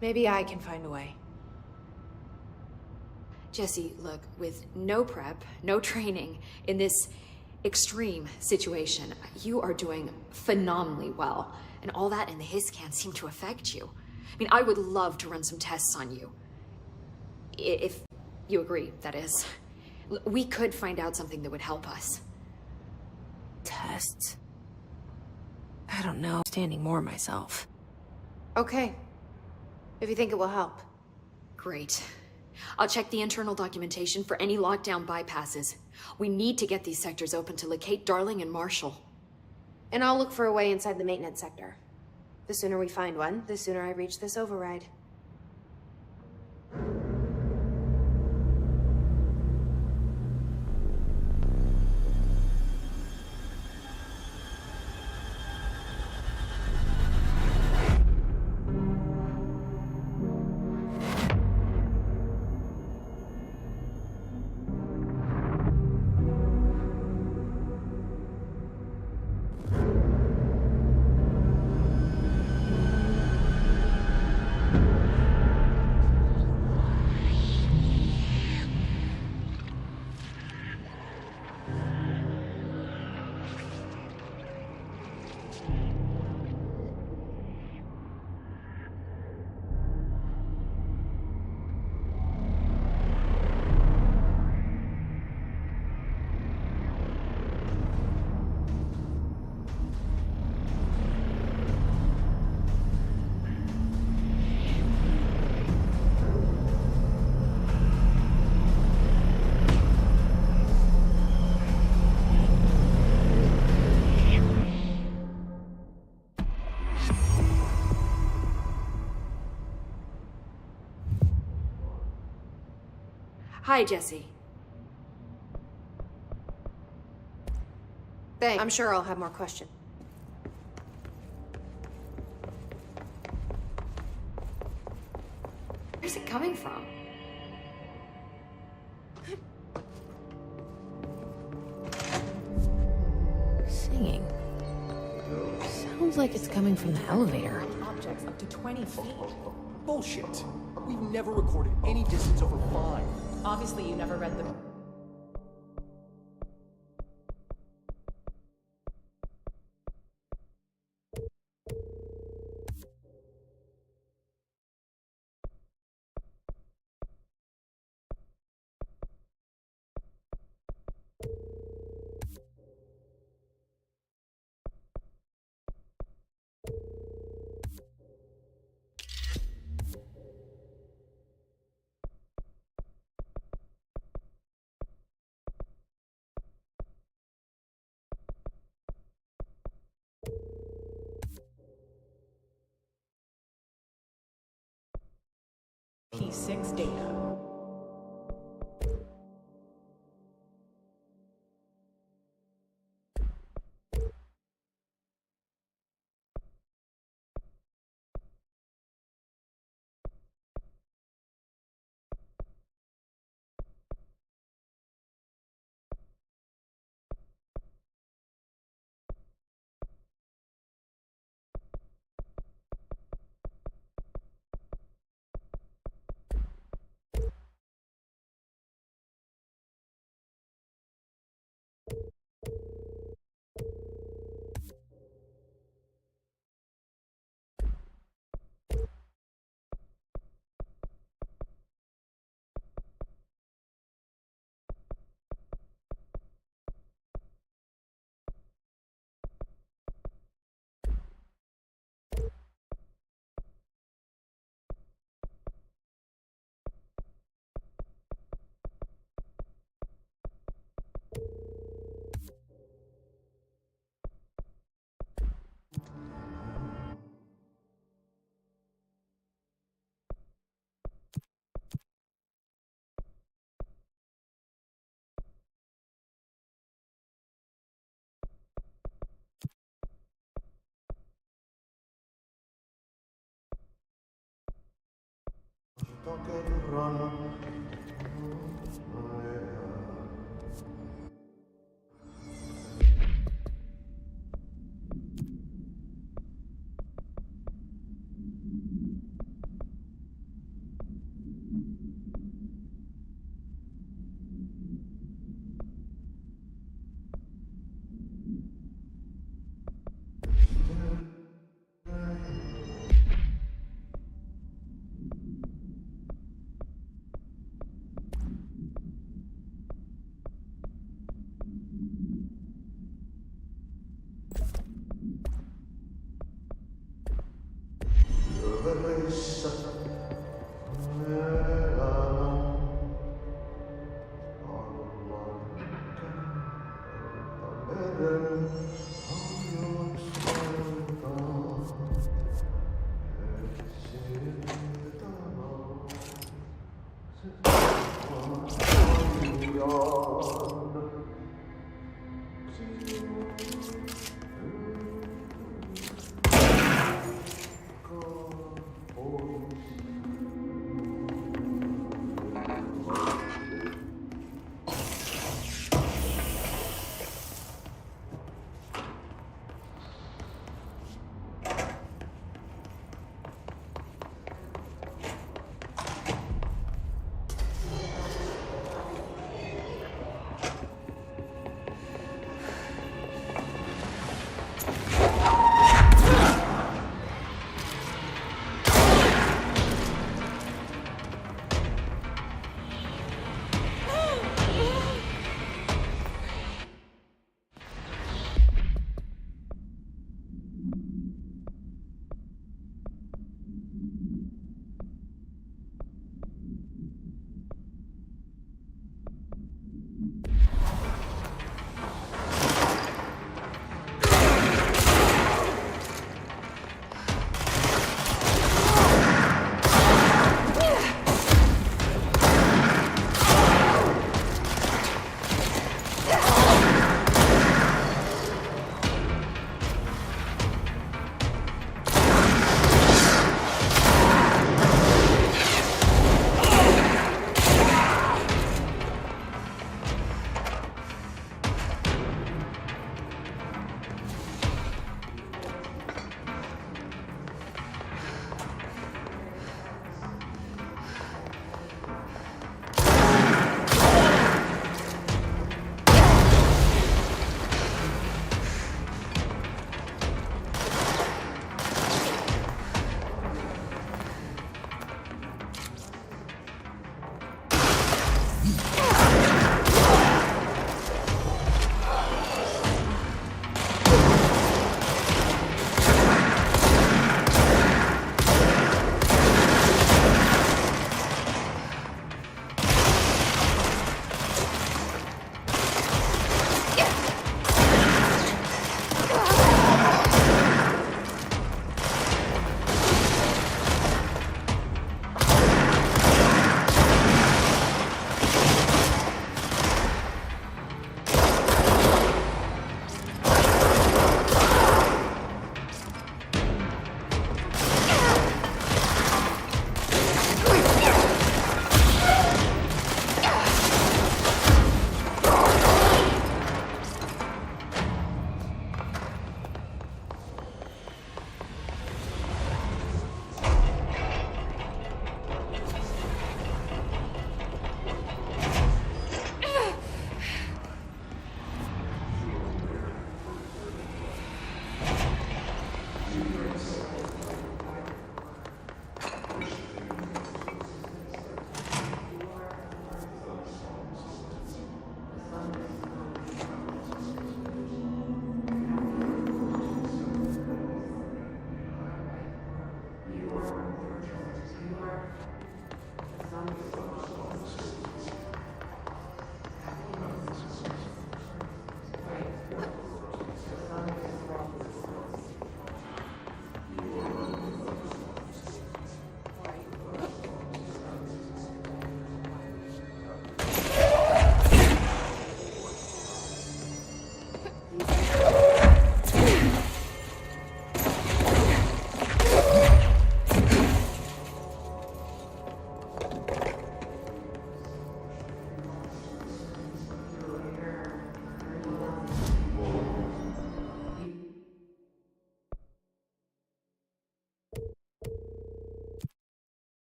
Maybe I can find a way. Jesse, look, with no prep, no training, in this extreme situation, you are doing phenomenally well. And all that and the his can't seem to affect you. I mean, I would love to run some tests on you. If you agree, that is. We could find out something that would help us. Tests? I don't know. I'm understanding more myself. Okay. If you think it will help. Great. I'll check the internal documentation for any lockdown bypasses. We need to get these sectors open to locate Darling and Marshall. And I'll look for a way inside the maintenance sector. The sooner we find one, the sooner I reach this override. Hi, Jesse. Thanks. I'm sure I'll have more questions. Where's it coming from? Singing. Sounds like it's coming from the elevator. Objects up to 20 feet. Bullshit. We've never recorded any distance over 5. Obviously, you never read the... P6 data.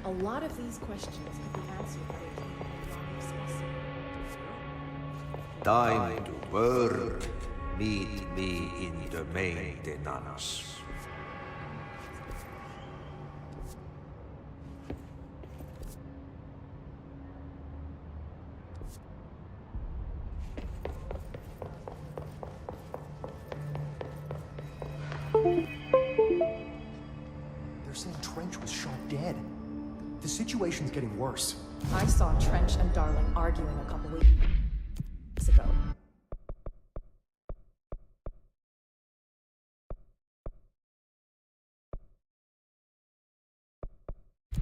A lot of these questions can be answered by a specimen. Time to work. Meet me in the maintenance. They're saying Trench was shot dead. The situation's getting worse. I saw Trench and Darling arguing a couple weeks ago.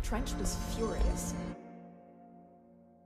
Trench was furious.